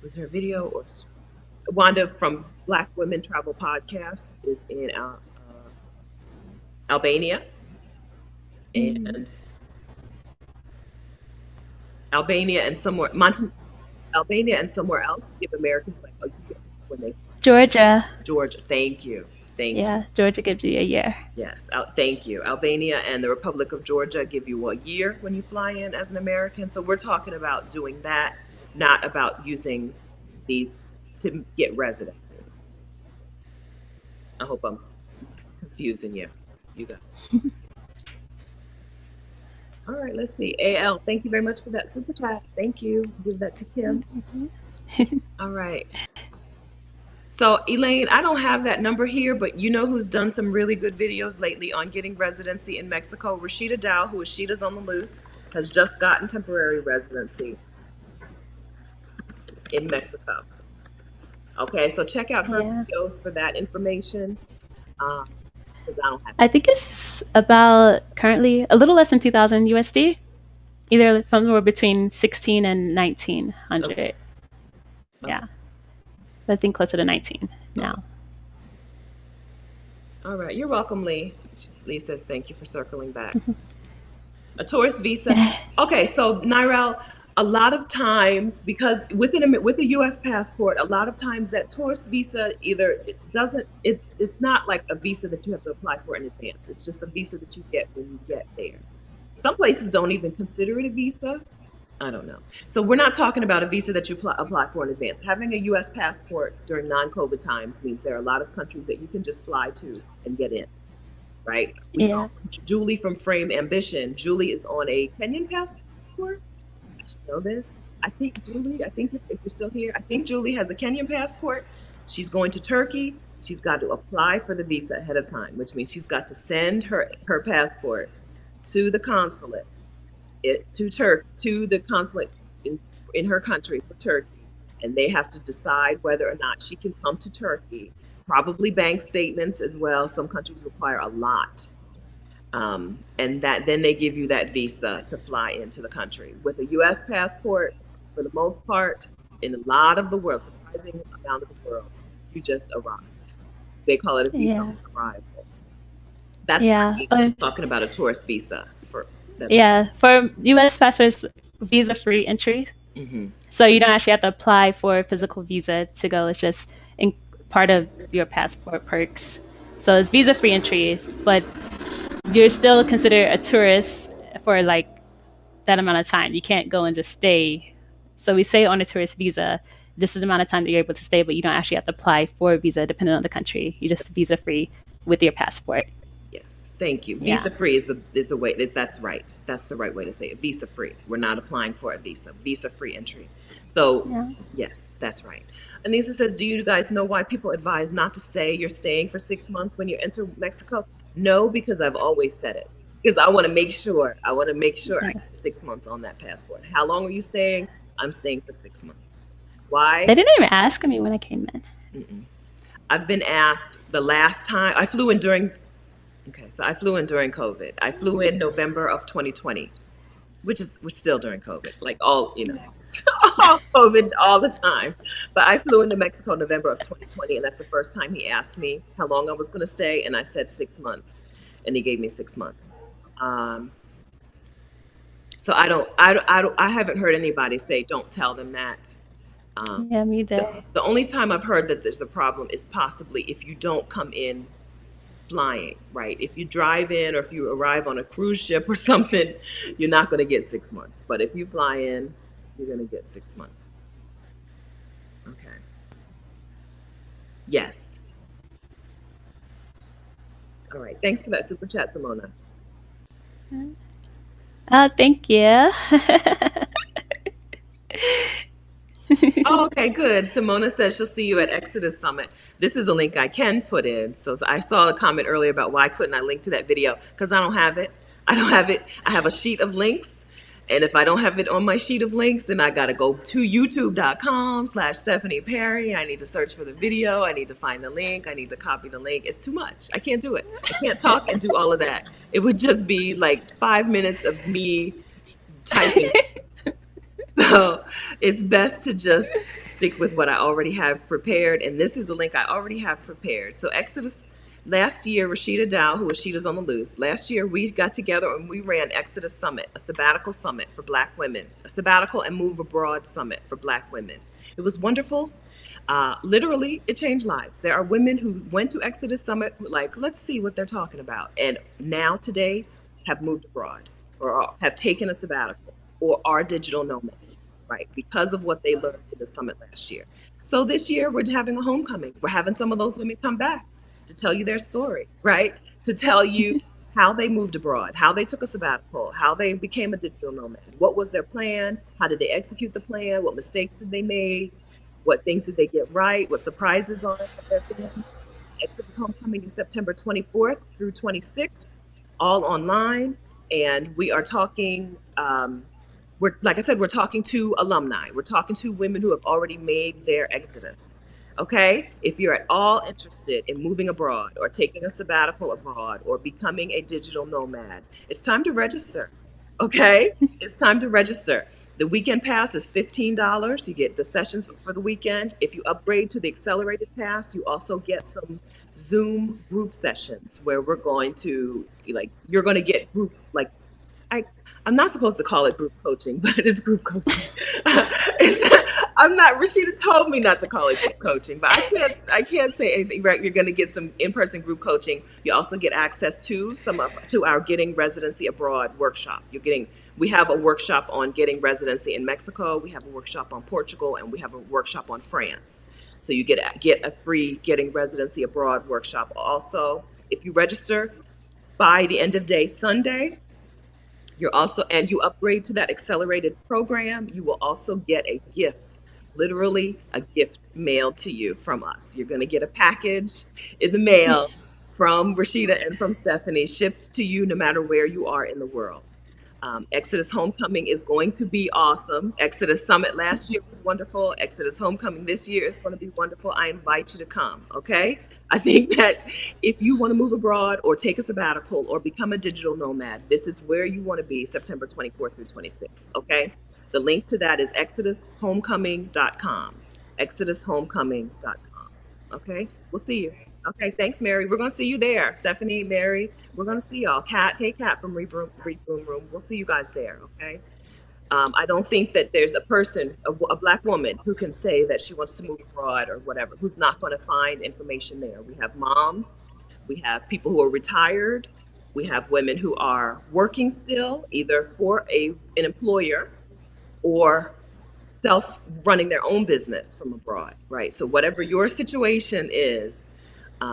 Was there a video or Wanda from Black Women Travel Podcast is in Albania, and Albania and somewhere Albania and somewhere else give Americans like a year when they Georgia. Georgia. Thank you. Yeah, Georgia gives you a year. Yes, thank you. Albania and the Republic of Georgia give you a year when you fly in as an American. So we're talking about doing that, not about using these to get residency. I hope I'm confusing you guys. All right, let's see. AL, thank you very much for that super chat. Thank you. Give that to Kim. All right. So Elaine, I don't have that number here, but you know who's done some really good videos lately on getting residency in Mexico? Rashida Dow, who is Sheeta's on the Loose, has just gotten temporary residency in Mexico. Okay, so check out her videos for that information. Because I don't have it. I think it's about currently a little less than 2,000 USD, either somewhere between 16 and 1900. Okay. Yeah. I think closer to 19 now. All right. You're welcome, Lee. Lee says, thank you for circling back. A tourist visa. Okay. So Nirel, a lot of times, because with a U.S. passport, a lot of times that tourist visa it's not like a visa that you have to apply for in advance. It's just a visa that you get when you get there. Some places don't even consider it a visa. I don't know. So we're not talking about a visa that you apply for in advance. Having a U.S. passport during non-COVID times means there are a lot of countries that you can just fly to and get in, right? We saw Julie from Frame Ambition. Julie is on a Kenyan passport. I should know this. I think Julie, if you're still here, I think Julie has a Kenyan passport. She's going to Turkey. She's got to apply for the visa ahead of time, which means she's got to send her passport to the consulate. To the consulate in her country for Turkey, and they have to decide whether or not she can come to Turkey. Probably bank statements as well. Some countries require a lot, and then they give you that visa to fly into the country. With a U.S. passport, for the most part, in a lot of the world, surprising amount of the world, you just arrive. They call it a visa on arrival. That's I'm talking about a tourist visa. For U.S. passports, visa-free entry. So you don't actually have to apply for a physical visa to go. It's just part of your passport perks. So it's visa-free entry, but you're still considered a tourist for like that amount of time. You can't go and just stay. So we say on a tourist visa, this is the amount of time that you're able to stay, but you don't actually have to apply for a visa depending on the country. You're just visa-free with your passport. Yes, thank you. Visa-free is the way. That's right. That's the right way to say it. Visa-free. We're not applying for a visa. Visa-free entry. So yes, that's right. Anissa says, do you guys know why people advise not to say you're staying for 6 months when you enter Mexico? No, because I've always said it. Because I want to make sure. I get 6 months on that passport. How long are you staying? I'm staying for 6 months. Why? They didn't even ask me when I came in. I've been asked the last time. I flew in during COVID. I flew in November of 2020, which was still during COVID, like all COVID all the time. But I flew into Mexico November of 2020, and that's the first time he asked me how long I was going to stay, and I said 6 months, and he gave me 6 months. So I haven't heard anybody say don't tell them that. Yeah, me either. The only time I've heard that there's a problem is possibly if you don't come in flying, right? If you drive in or if you arrive on a cruise ship or something, you're not going to get 6 months. But if you fly in, you're going to get 6 months. Okay. Yes. All right. Thanks for that super chat, Simona. Thank you. Oh, okay, good. Simona says she'll see you at Exodus Summit. This is a link I can put in. So I saw a comment earlier about why couldn't I link to that video? Because I don't have it. I have a sheet of links, And if I don't have it on my sheet of links, then I got to go to youtube.com/Stephanie Perry. I need to search for the video. I need to find the link. I need to copy the link. It's too much. I can't do it. I can't talk and do all of that. It would just be like 5 minutes of me typing. So it's best to just stick with what I already have prepared. And this is a link I already have prepared. So Exodus, last year, Rashida Dow, who was Sheeta's on the Loose, last year we got together and we ran Exodus Summit, a sabbatical summit for Black women, a sabbatical and move abroad summit for Black women. It was wonderful. Literally, it changed lives. There are women who went to Exodus Summit, like, let's see what they're talking about. And now today have moved abroad or have taken a sabbatical or are digital nomads, right? Because of what they learned in the summit last year. So this year we're having a homecoming. We're having some of those women come back to tell you their story, right? To tell you how they moved abroad, how they took a sabbatical, how they became a digital nomad. What was their plan? How did they execute the plan? What mistakes did they make? What things did they get right? What surprises are there for them? Exodus Homecoming is September 24th through 26th, all online. And we are talking, like I said, we're talking to alumni. We're talking to women who have already made their exodus. Okay? If you're at all interested in moving abroad or taking a sabbatical abroad or becoming a digital nomad, it's time to register. Okay? It's time to register. The weekend pass is $15. You get the sessions for the weekend. If you upgrade to the accelerated pass, you also get some Zoom group sessions where we're going to, like, you're going to get group, like, I'm not supposed to call it group coaching, but it's group coaching. I'm not, Rashida told me not to call it group coaching, but I can't say anything, right? You're going to get some in-person group coaching. You also get access to to our Getting Residency Abroad workshop. We have a workshop on getting residency in Mexico. We have a workshop on Portugal, and we have a workshop on France. So you get a free Getting Residency Abroad workshop also. If you register by the end of day Sunday, and you upgrade to that accelerated program, you will also get a gift, literally a gift mailed to you from us. You're going to get a package in the mail from Rashida and from Stephanie, shipped to you no matter where you are in the world. Exodus Homecoming is going to be awesome. Exodus Summit last year was wonderful. Exodus Homecoming this year is going to be wonderful. I invite you to come, okay? I think that if you want to move abroad or take a sabbatical or become a digital nomad, this is where you want to be September 24th through 26th, okay? The link to that is exodushomecoming.com, exodushomecoming.com, okay? We'll see you. Okay, thanks, Mary. We're going to see you there. Stephanie, Mary, we're going to see y'all. Kat, hey, Kat from Read Room Room. We'll see you guys there, okay? I don't think that there's a person, a Black woman, who can say that she wants to move abroad or whatever, who's not going to find information there. We have moms. We have people who are retired. We have women who are working still, either for an employer or self-running their own business from abroad, right? So whatever your situation is,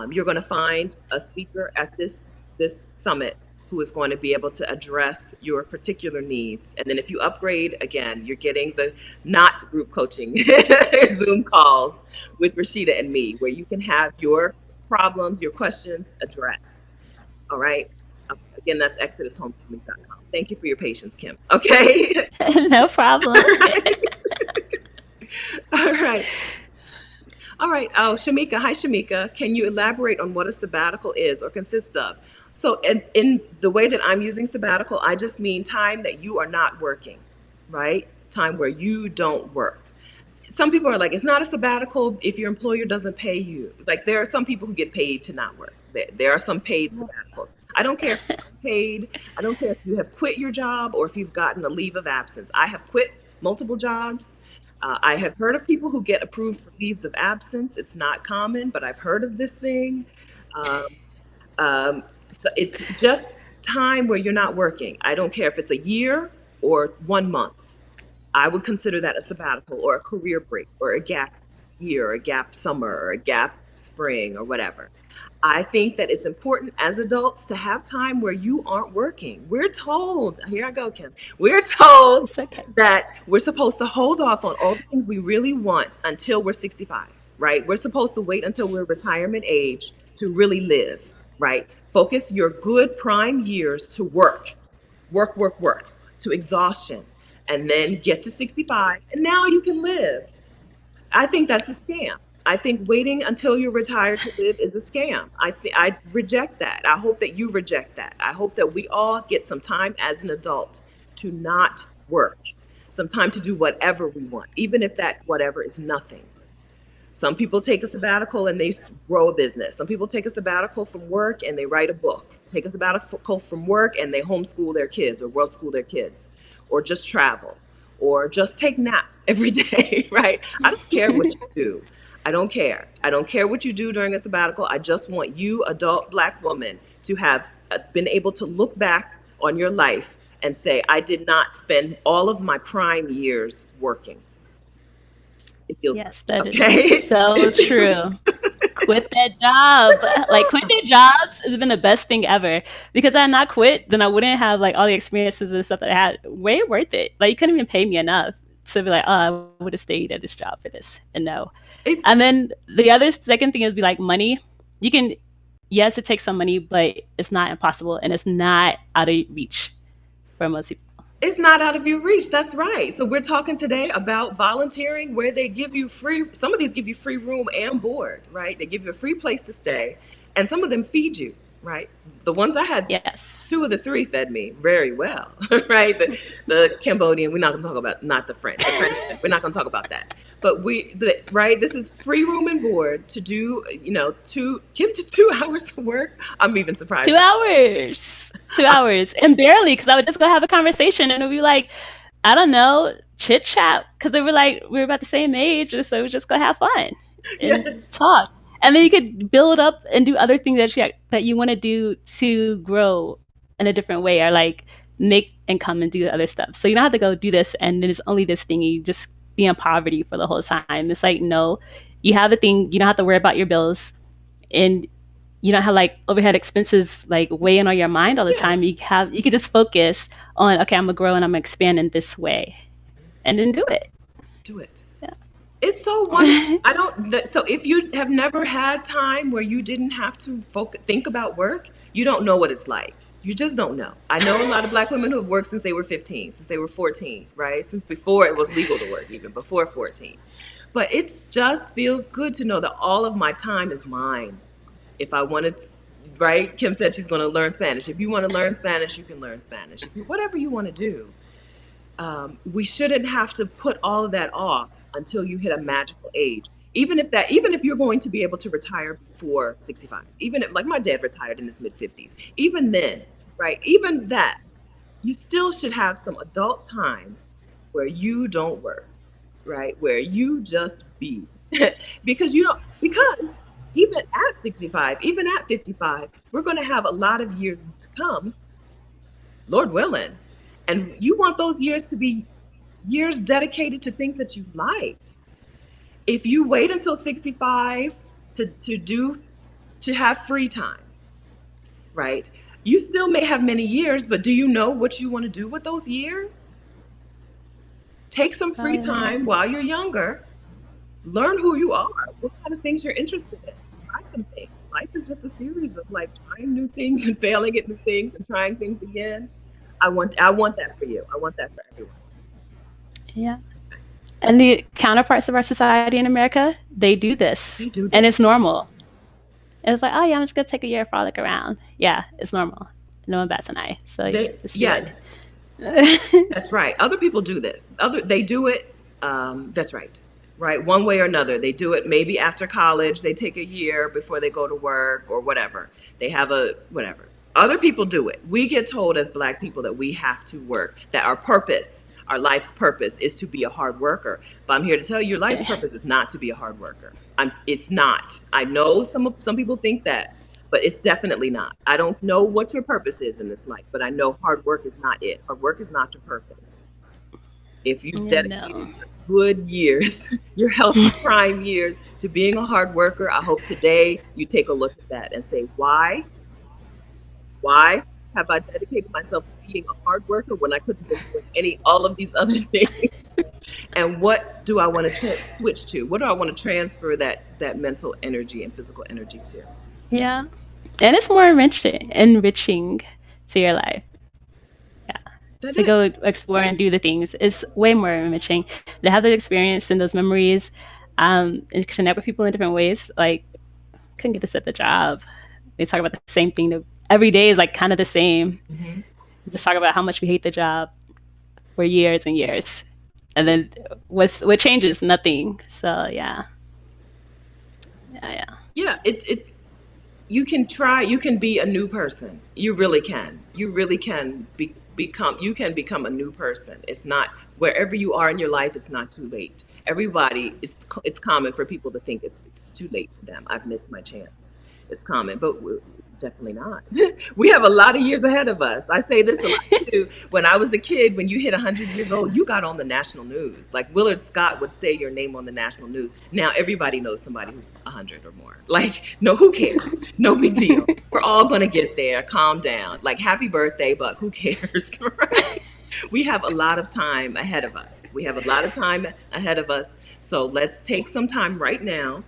you're going to find a speaker at this summit who is going to be able to address your particular needs. And then if you upgrade, again, you're getting the not group coaching Zoom calls with Rashida and me, where you can have your problems, your questions addressed. All right. Again, that's exodushomecoming.com. Thank you for your patience, Kim. Okay. No problem. All right. All right. Oh, Shamika. Hi, Shamika. Can you elaborate on what a sabbatical is or consists of? So in the way that I'm using sabbatical, I just mean time that you are not working, right? Time where you don't work. Some people are like, it's not a sabbatical if your employer doesn't pay you. Like, there are some people who get paid to not work. There are some paid sabbaticals. I don't care if you're paid. I don't care if you have quit your job or if you've gotten a leave of absence. I have quit multiple jobs. I have heard of people who get approved for leaves of absence. It's not common, but I've heard of this thing. So it's just time where you're not working. I don't care if it's a year or 1 month. I would consider that a sabbatical or a career break or a gap year or a gap summer or a gap spring or whatever. I think that it's important as adults to have time where you aren't working. We're told, here I go, Kim. We're told that we're supposed to hold off on all the things we really want until we're 65, right? We're supposed to wait until we're retirement age to really live, right? Focus your good prime years to work. Work, work, work. to exhaustion, and then get to 65, and now you can live. I think that's a scam. I think waiting until you're retired to live is a scam. I reject that. I hope that you reject that. I hope that we all get some time as an adult to not work, some time to do whatever we want, even if that whatever is nothing. Some people take a sabbatical and they grow a business. Some people take a sabbatical from work and they write a book. Take a sabbatical from work and they homeschool their kids or world school their kids, or just travel, or just take naps every day, right? I don't care what you do. I don't care. I don't care what you do during a sabbatical. I just want you, adult Black woman, to have been able to look back on your life and say, I did not spend all of my prime years working. It feels Yes, that is okay. so true. Quit that job. Like quitting jobs has been the best thing ever. Because had I not quit, then I wouldn't have like all the experiences and stuff that I had. Way worth it. Like you couldn't even pay me enough to be like, oh, I would have stayed at this job for this. And no. It's And then the other second thing is be like money. You can, yes, it takes some money, but it's not impossible and it's not out of reach for most people. It's not out of your reach. That's right. So we're talking today about volunteering, where they give you free, some of these give you free room and board, right? They give you a free place to stay, and some of them feed you, right? The ones I had, Yes. two of the three fed me very well, right? The Cambodian, we're not going to talk about, not the French, we're not going to talk about that. But right, this is free room and board to do, give to 2 hours of work. I'm even surprised. 2 hours. 2 hours. And barely, because I would just go have a conversation and it would be like, I don't know, chit chat. Because they were like, we were about the same age. And so we just go have fun and Yes. talk. And then you could build up and do other things that you want to do to grow in a different way, or like make income and do other stuff. So you don't have to go do this and then it's only this thing. You just be in poverty for the whole time. It's like, no, you have a thing. You don't have to worry about your bills. And you don't have like overhead expenses like weighing on your mind all the time. Yes. You could just focus on, okay, I'm gonna grow and I'm gonna expand in this way, and then do it. Do it. Yeah. It's so wonderful. I don't. So if you have never had time where you didn't have to think about work, you don't know what it's like. You just don't know. I know a lot of Black women who have worked since they were 15, since they were 14, right? Since before it was legal to work, even before 14. But it just feels good to know that all of my time is mine. If I wanted to, right? Kim said she's going to learn Spanish. If you want to learn Spanish, you can learn Spanish. Whatever you want to do, we shouldn't have to put all of that off until you hit a magical age. Even if you're going to be able to retire before 65, even if, like my dad retired in his mid 50s, even then, right? Even that, you still should have some adult time where you don't work, right? Where you just be, because even at 65, even at 55, we're going to have a lot of years to come, Lord willing. And you want those years to be years dedicated to things that you like. If you wait until 65 to have free time, right? You still may have many years, but do you know what you want to do with those years? Take some Oh free yeah. time while you're younger. Learn who you are, what kind of things you're interested in. Try some things. Life is just a series of like trying new things and failing at new things and trying things again. I want that for you. I want that for everyone. Yeah. And the counterparts of our society in America, they do They this, do and this. it's normal. And it's like, oh yeah, I'm just gonna take a year frolic around. Yeah, it's normal. No one bats an eye. So it's Yeah, good. that's right. Other people do this. They do it. That's right. Right. One way or another, they do it. Maybe after college, they take a year before they go to work or whatever. They have a whatever. Other people do it. We get told as Black people that we have to work. That our purpose, our life's purpose, is to be a hard worker. But I'm here to tell you, your life's purpose is not to be a hard worker. It's not. I know some people think that, but it's definitely not. I don't know what your purpose is in this life, but I know hard work is not it. Hard work is not your purpose. If you've Yeah, dedicated no. your good years, your healthy prime years to being a hard worker, I hope today you take a look at that and say, why? Why have I dedicated myself to being a hard worker when I could have been doing all of these other things? And what do I want to switch to? What do I want to transfer that mental energy and physical energy to? Yeah. And it's more enriching to your life. Yeah. That's to it. go explore and do the things is way more enriching. To have the experience and those memories, and connect with people in different ways. Like, couldn't get this at the job. They talk about the same thing. Every day is like kind of the same. Hmm. Just talk about how much we hate the job for years and years, and Yeah. then what changes? Nothing. So yeah. Yeah. You can be a new person. You really can. You really can become a new person. It's not, wherever you are in your life, it's not too late. Everybody, it's common for people to think it's too late for them. I've missed my chance. It's common, but we're definitely not. We have a lot of years ahead of us. I say this a lot too. When I was a kid, when you hit 100 years old, you got on the national news. Like Willard Scott would say your name on the national news. Now everybody knows somebody who's 100 or more. Like, no, who cares? No big deal. We're all going to get there. Calm down. Like, happy birthday, but who cares? Right? We have a lot of time ahead of us. We have a lot of time ahead of us. So let's take some time right now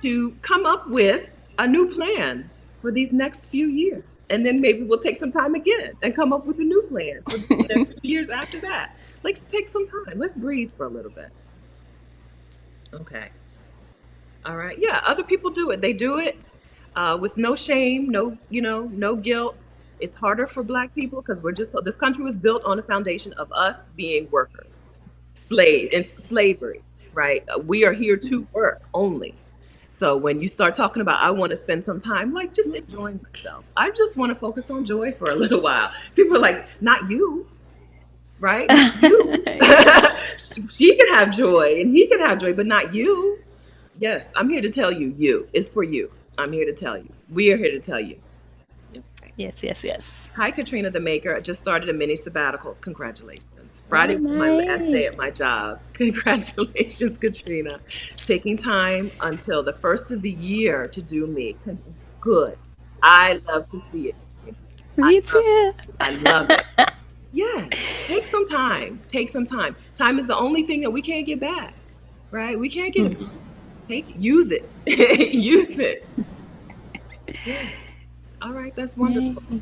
to come up with a new plan for these next few years. And then maybe we'll take some time again and come up with a new plan for the few years after that. Let's take some time. Let's breathe for a little bit. Okay. All right. Yeah, other people do it. They do it with no shame, no guilt. It's harder for Black people because this country was built on a foundation of us being workers, and slavery, right? We are here to work only. So when you start talking about, I want to spend some time, like, just enjoying myself. I just want to focus on joy for a little while. People are like, not you, right? Not you. She can have joy and he can have joy, but not you. Yes, I'm here to tell you, it's for you. I'm here to tell you. We are here to tell you. Okay. Yes. Hi, Katrina the Maker. I just started a mini sabbatical. Congratulations. Oh, Friday was my last day nice. at my job. Congratulations, Katrina. Taking time until the first of the year to do me. Good. I love to see it, Katrina. I Me love it. too. I love it. Yes. Take some time. Take some time. Time is the only thing that we can't get back, right? We can't get it. Use it. Use it. Yes. All right, that's wonderful. Yay.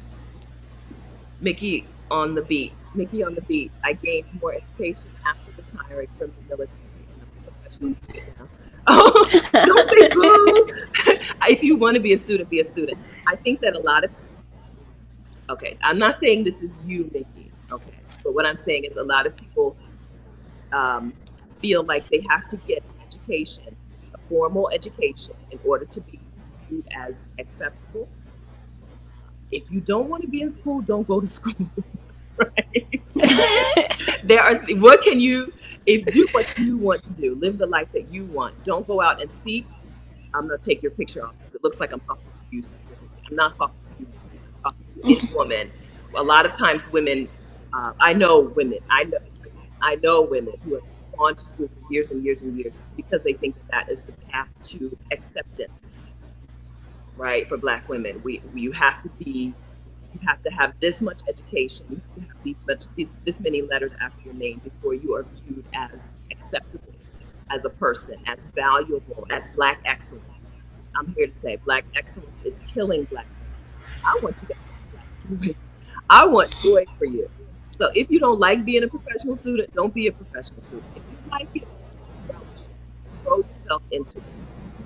Mickey on the beat. Mickey on the beat. I gained more education after retiring from the military, and I'm a professional student now. Oh, don't say boo. If you want to be a student, be a student. I think that a lot of, okay, I'm not saying this is you, Mickey, okay, but what I'm saying is a lot of people um, feel like they have to get an education, a formal education, in order to be viewed as acceptable. If you don't want to be in school, don't go to school. Right? There are, what can you, if do what you want to do, live the life that you want. Don't go out and seek. I'm going to take your picture off because it looks like I'm talking to you specifically. I'm not talking to you. I'm talking to any woman. A lot of times women, I know women, I know women who have gone to school for years and years and years because they think that is the path to acceptance, right? For Black women, you have to be, you have to have this much education, you have to have this many letters after your name before you are viewed as acceptable, as a person, as valuable, as Black excellence. I'm here to say Black excellence is killing Black women. I want you to have Black joy. I want joy for you. So if you don't like being a professional student, don't be a professional student. If you like it, relish it. Throw yourself into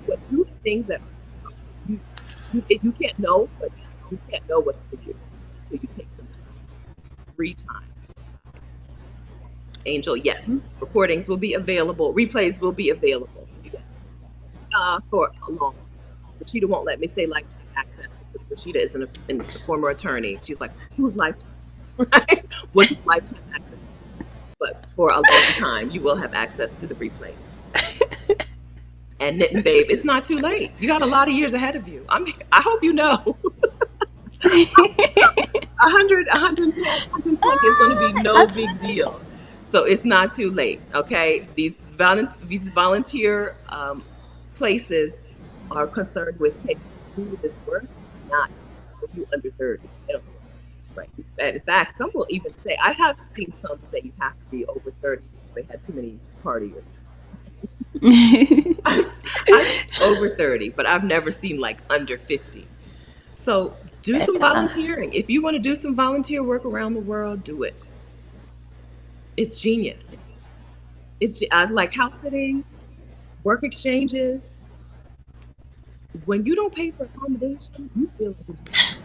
it. Do the things that are, you can't know, but you can't know what's for you until you take some time, free time to decide. Angel, yes, recordings will be available, replays will be available, yes, for a long time. Rashida won't let me say lifetime access because Rashida is a former attorney. She's like, who's lifetime? Right? What's lifetime access? But for a long time, you will have access to the replays. And Knitting Babe, it's not too late. You got a lot of years ahead of you. I hope you know. 100, 110, 120 is going to be no big Absolutely. deal. So it's not too late, okay? These volunteer places are concerned with, can you do this work? Not for you under 30. They don't know. Right. And in fact, some will even say, I have seen some say you have to be over 30 because they had too many partiers. I've seen over 30, but I've never seen like under 50. So do some Yeah. volunteering. If you want to do some volunteer work around the world, do it. It's genius. I like house sitting, work exchanges. When you don't pay for accommodation, you feel like a genius.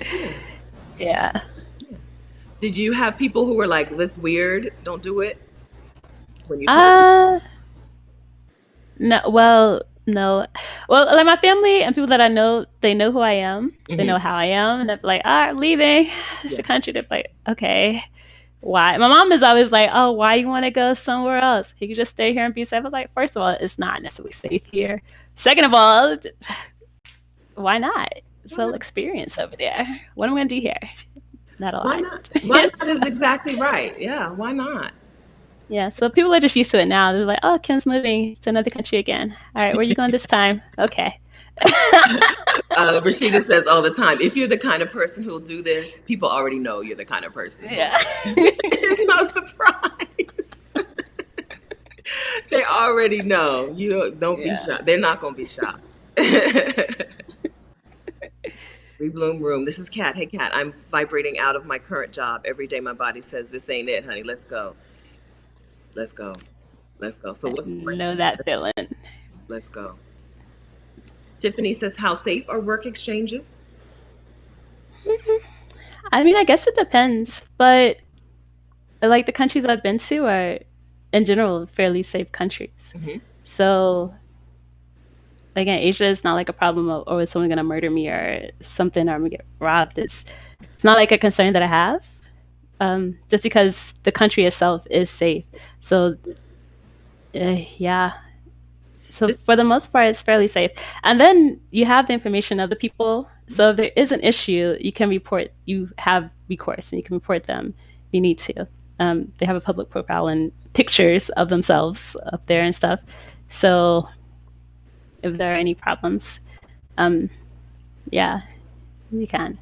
Yeah, Yeah. yeah. Did you have people who were like, "That's weird. Don't do it." When you told them, Uh no, well, no. Well, like my family and people that I know, they know who I am. They hmm know how I am, and they're like, "Ah, I'm leaving the yeah, country." They're like, "Okay, why?" My mom is always like, "Oh, why you want to go somewhere else? You can just stay here and be safe." I was like, first of all, it's not necessarily safe here. Second of all, why not? It's why a not? experience over there. What am I gonna do here? Not a Why lot. not? Why not is exactly right. Yeah, why not? Yeah, so people are just used to it now. They're like, "Oh, Kim's moving to another country again. All right, where are you going this time? Okay." Rashida says all the time, if you're the kind of person who'll do this, people already know you're the kind of person who will Yeah. do this. It's no surprise. They already know. You don't be Yeah. shocked. They're not going to be shocked. Rebloom room. This is Kat. Hey, Kat. I'm vibrating out of my current job. Every day my body says, this ain't it, honey. Let's go. Let's go. Let's go. So I what's the plan? know that feeling. Let's go. Tiffany says, how safe are work exchanges? I mean, I guess it depends, but like the countries I've been to are, in general, fairly safe countries. hmm So again, Asia is not like a problem of, oh, is someone going to murder me or something, or I'm going to get robbed. It's not like a concern that I have, just because the country itself is safe. So, yeah. So This, for the most part, it's fairly safe. And then you have the information of the people. So if there is an issue, you can report, you have recourse and you can report them if you need to. They have a public profile and pictures of themselves up there and stuff. So if there are any problems, um, yeah, you can.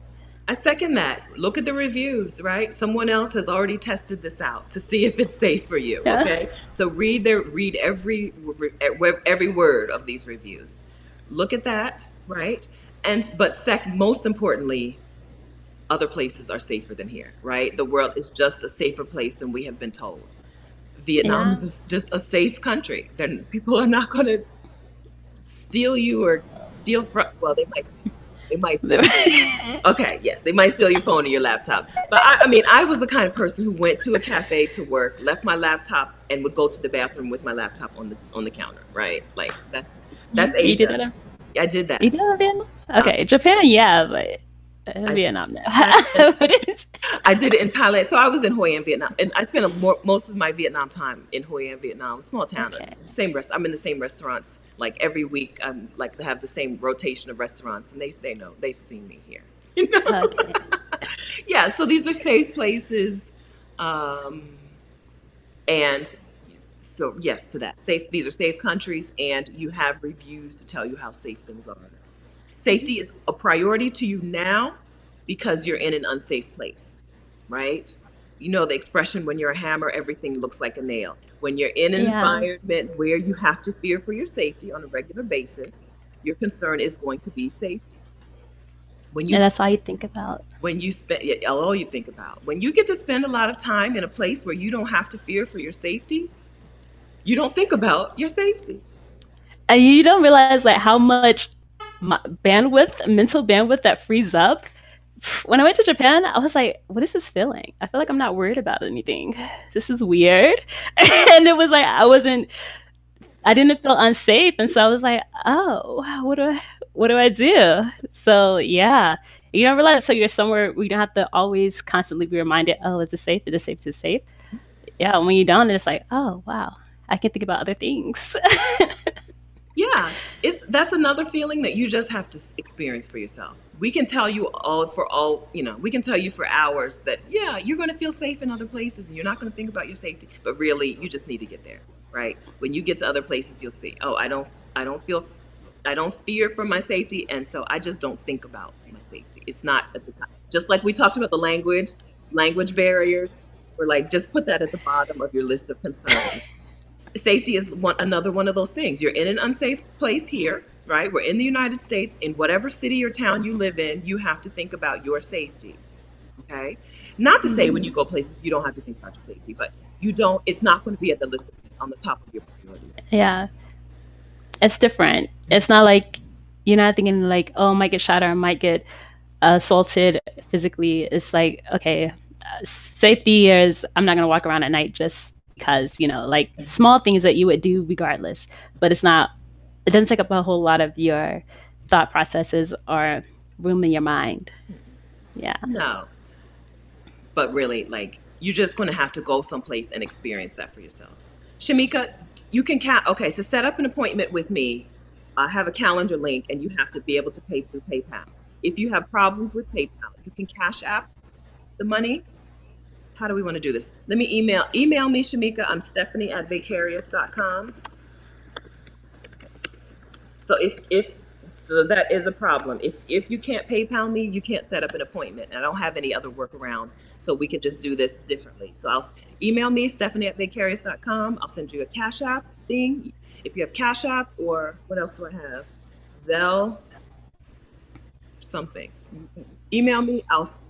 I second that. Look at the reviews, right? Someone else has already tested this out to see if it's safe for you. Yeah. Okay, so read every word of these reviews. Look at that, right? And but most importantly, other places are safer than here, right? The world is just a safer place than we have been told. Vietnam Yeah. is just a safe country. Then people are not going to steal you or steal from. Well, they might steal. They might steal. Okay, yes, they might steal your phone or your laptop. But I mean, I was the kind of person who went to a cafe to work, left my laptop, and would go to the bathroom with my laptop on the counter. Right? Like that's You did Asia. that? I did that. You did that in Vietnam? Uh, Okay, Japan, yeah, but I, Vietnam, no. I, I did it in Thailand. So I was in Hoi An, Vietnam, and I spent most of my Vietnam time in Hoi An, Vietnam, a small town. Okay. Same rest. I'm in the same restaurants like every week. I'm like they have the same rotation of restaurants, and they know they've seen me here. You know? Okay. Yeah. So these are safe places, um, and so yes to that. Safe. These are safe countries, and you have reviews to tell you how safe things are. Safety is a priority to you now because you're in an unsafe place, right? You know the expression, when you're a hammer, everything looks like a nail. When you're in an Yeah. environment where you have to fear for your safety on a regular basis, your concern is going to be safety. When Yeah, you that's all you think about. when you spend yeah, all you think about. When you get to spend a lot of time in a place where you don't have to fear for your safety, you don't think about your safety. And you don't realize like how much bandwidth, mental bandwidth that frees up. When I went to Japan, I was like, what is this feeling? I feel like I'm not worried about anything. This is weird. And it was like I didn't feel unsafe. And so I was like, oh, what do I do? So yeah. You don't realize so you're somewhere where you don't have to always constantly be reminded, oh, is it safe? Is it safe? Is it safe? Yeah, when you're done, it's like, oh wow. I can think about other things. Yeah, it's that's another feeling that you just have to experience for yourself. We can tell you we can tell you for hours that yeah, you're going to feel safe in other places and you're not going to think about your safety, but really you just need to get there, right? When you get to other places, you'll see, oh, I don't fear for my safety, and so I just don't think about my safety. It's not at the time. Just like we talked about the language barriers, or like just put that at the bottom of your list of concerns. Safety is another one of those things. You're in an unsafe place here, right? We're in the United States. In whatever city or town you live in, you have to think about your safety. Okay. Not to say when you go places you don't have to think about your safety, but you don't. It's not going to be at the list on the top of your priorities. Yeah, it's different. It's not like you're not thinking like, oh, I might get shot or I might get assaulted physically. It's like, okay, safety is I'm not gonna walk around at night just because, like small things that you would do regardless. But it's not. It doesn't take up a whole lot of your thought processes or room in your mind. Yeah. No, but really, like you're just going to have to go someplace and experience that for yourself. Shamika, you can okay, so set up an appointment with me. I have a calendar link, and you have to be able to pay through PayPal. If you have problems with PayPal, you can Cash App the money. How do we want to do this? Let me email me, Shamika. I'm Stephanie@vicarious.com. So if so that is a problem. If you can't PayPal me, you can't set up an appointment. I don't have any other workaround, so we can just do this differently. So I'll email me, Stephanie@vicarious.com. I'll send you a Cash App thing. If you have Cash App, or what else do I have? Zelle, something. Email me.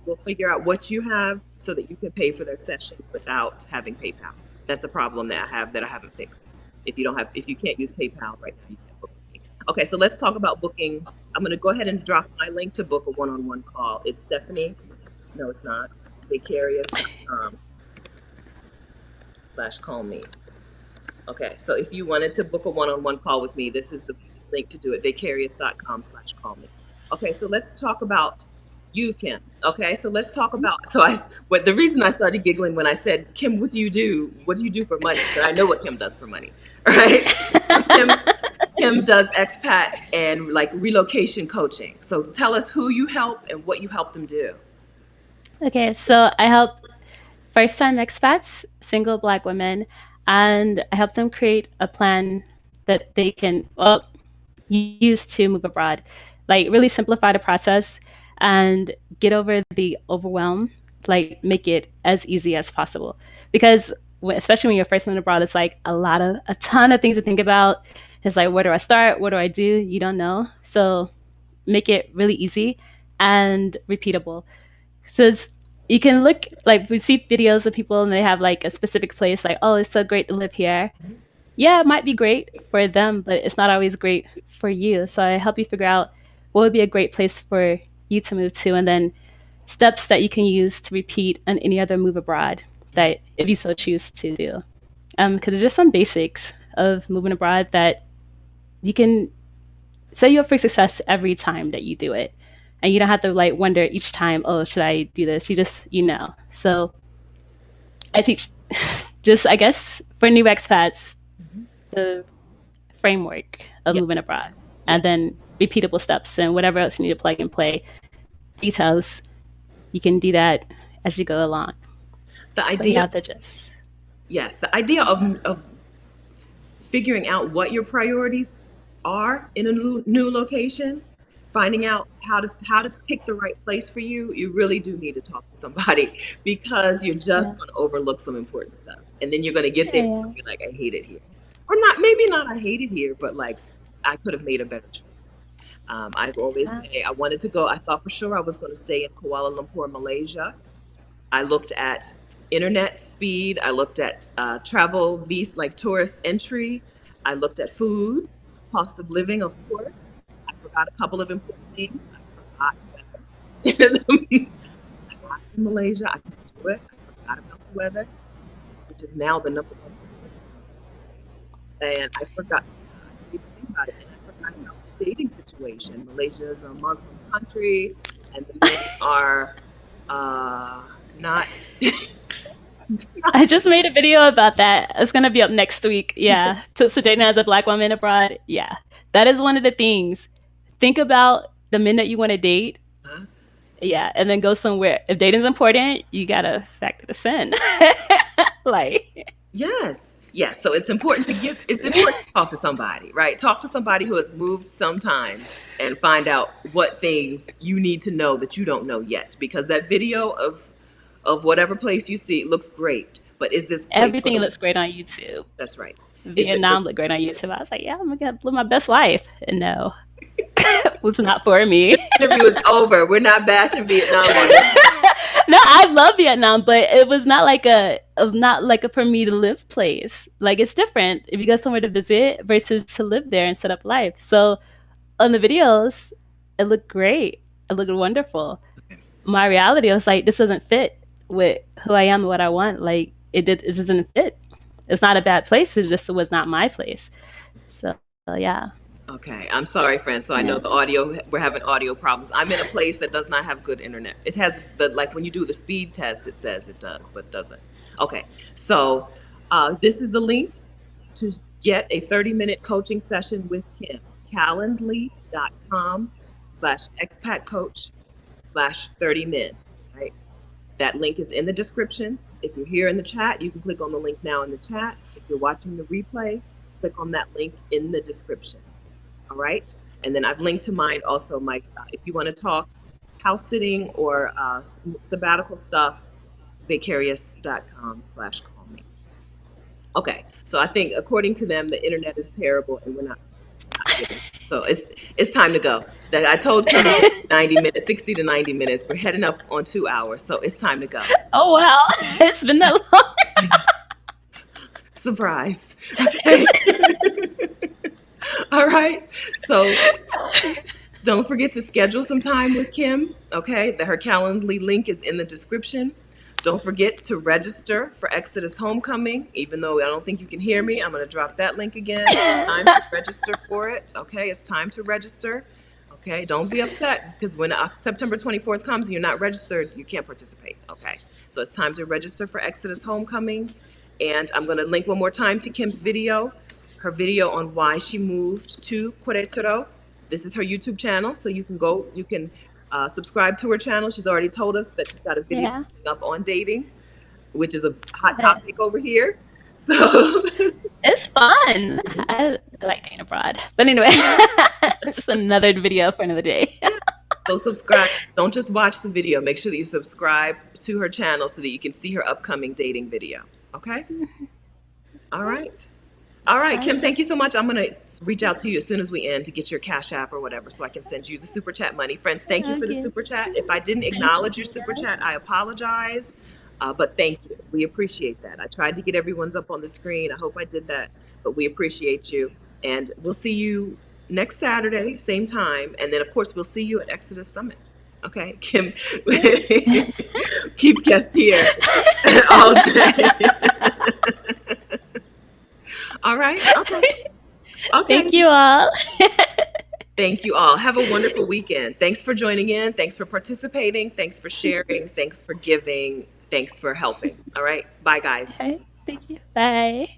We'll figure out what you have so that you can pay for their session without having PayPal. That's a problem that I haven't fixed. If you can't use PayPal right now, you can't book with me. Okay, so let's talk about booking. I'm going to go ahead and drop my link to book a one-on-one call. It's Stephanie. No, it's not. Vicarious.com/call me. Okay, so if you wanted to book a one-on-one call with me, this is the link to do it. Vicarious.com/call me. Okay, so let's talk about you, Kim. Okay, so let's talk about, the reason I started giggling when I said, Kim, what do you do? What do you do for money? Because I know what Kim does for money, right? So Kim does expat and like relocation coaching. So tell us who you help and what you help them do. Okay, so I help first-time expats, single Black women, and I help them create a plan that they can use to move abroad. Like really simplify the process and get over the overwhelm, like make it as easy as possible. Because especially when you're first moving abroad, it's like a ton of things to think about. It's like, where do I start? What do I do? You don't know. So make it really easy and repeatable. So you can look, like we see videos of people and they have like a specific place, like, oh, it's so great to live here. Yeah, it might be great for them, but it's not always great for you. So I help you figure out what would be a great place for you to move to, and then steps that you can use to repeat on any other move abroad that if you so choose to do. Because there's just some basics of moving abroad that you can set you up for success every time that you do it. And you don't have to like wonder each time, oh, should I do this? You just, So I teach just, I guess, for new expats, the framework of moving abroad, and then repeatable steps and whatever else you need to plug and play details. You can do that as you go along. The idea of figuring out what your priorities are in a new location, finding out how to pick the right place for you. You really do need to talk to somebody, because you're just going to overlook some important stuff, and then you're going to get there and be like, I hate it here, or maybe not I hate it here, but like I could have made a better choice. I've always say I wanted to go. I thought for sure I was going to stay in Kuala Lumpur, Malaysia. I looked at internet speed. I looked at travel visa, like tourist entry. I looked at food, cost of living, of course. I forgot a couple of important things. I forgot weather. I got in Malaysia. I couldn't do it. I forgot about the weather, which is now the number one. And I forgot to even think about it. And I forgot about the dating situation. Malaysia is a Muslim country, and the men are not. I just made a video about that. It's going to be up next week. Yeah. So dating as a Black woman abroad. Yeah. That is one of the things. Think about the men that you want to date. Huh? Yeah. And then go somewhere. If dating's important, you got to factor this in. Yes. So it's important to talk to somebody, right? Talk to somebody who has moved sometime and find out what things you need to know that you don't know yet. Because that video of whatever place you see looks great, but is this place everything looks great on YouTube? That's right. Vietnam looked great on YouTube. I was like, yeah, I'm gonna live my best life. And no, it was not for me. The interview is over. We're not bashing Vietnam. No, I love Vietnam, but it was not like not like a for me to live place. Like it's different if you go somewhere to visit versus to live there and set up life. So on the videos, it looked great. It looked wonderful. My reality, I was like, this doesn't fit with who I am and what I want. Like it doesn't fit. It's not a bad place. It just was not my place. So yeah, Okay, I'm sorry, friends. So I know yeah, the audio, we're having audio problems. I'm in a place that does not have good internet. It has the, like when you do the speed test, it says it does, but it doesn't. Okay, so this is the link to get a 30-minute coaching session with Kim. Calendly.com/expatcoach/30min, right? That link is in the description. If you're here in the chat, you can click on the link now in the chat. If you're watching the replay, click on that link in the description. All right. And then I've linked to mine also, Mike. If you want to talk house sitting or sabbatical stuff, vicarious.com/call me. Okay. So I think according to them, the internet is terrible and we're not getting it. So it's time to go. I told Kim 90 minutes, 60 to 90 minutes. We're heading up on 2 hours. So it's time to go. Oh wow, it's been that long. Surprise. Okay. All right. So don't forget to schedule some time with Kim. Okay. Her Calendly link is in the description. Don't forget to register for Exodus Homecoming. Even though I don't think you can hear me, I'm going to drop that link again. It's time to register for it. Okay. It's time to register. Okay. Don't be upset because when September 24th comes and you're not registered, you can't participate. Okay. So it's time to register for Exodus Homecoming. And I'm going to link one more time to Kim's video, her video on why she moved to Querétaro. This is her YouTube channel, so you can go, you can subscribe to her channel. She's already told us that she's got a video Yeah. up on dating, which is a hot topic over here. So It's fun. I like being abroad. But anyway, it's another video for another day. so subscribe. Don't just watch the video. Make sure that you subscribe to her channel so that you can see her upcoming dating video. Okay? All right. All right, Kim, thank you so much. I'm going to reach out to you as soon as we end to get your Cash App or whatever so I can send you the Super Chat money. Friends, thank you for the Super Chat. If I didn't acknowledge your Super Chat, I apologize. But thank you. We appreciate that. I tried to get everyone's up on the screen. I hope I did that. But we appreciate you. And we'll see you next Saturday, same time. And then, of course, we'll see you at Exodus Summit. Okay, Kim, keep guests here all day. All right. Okay. Okay. Thank you all. Thank you all. Have a wonderful weekend. Thanks for joining in. Thanks for participating. Thanks for sharing. Thanks for giving. Thanks for helping. All right. Bye, guys. Okay. Thank you. Bye.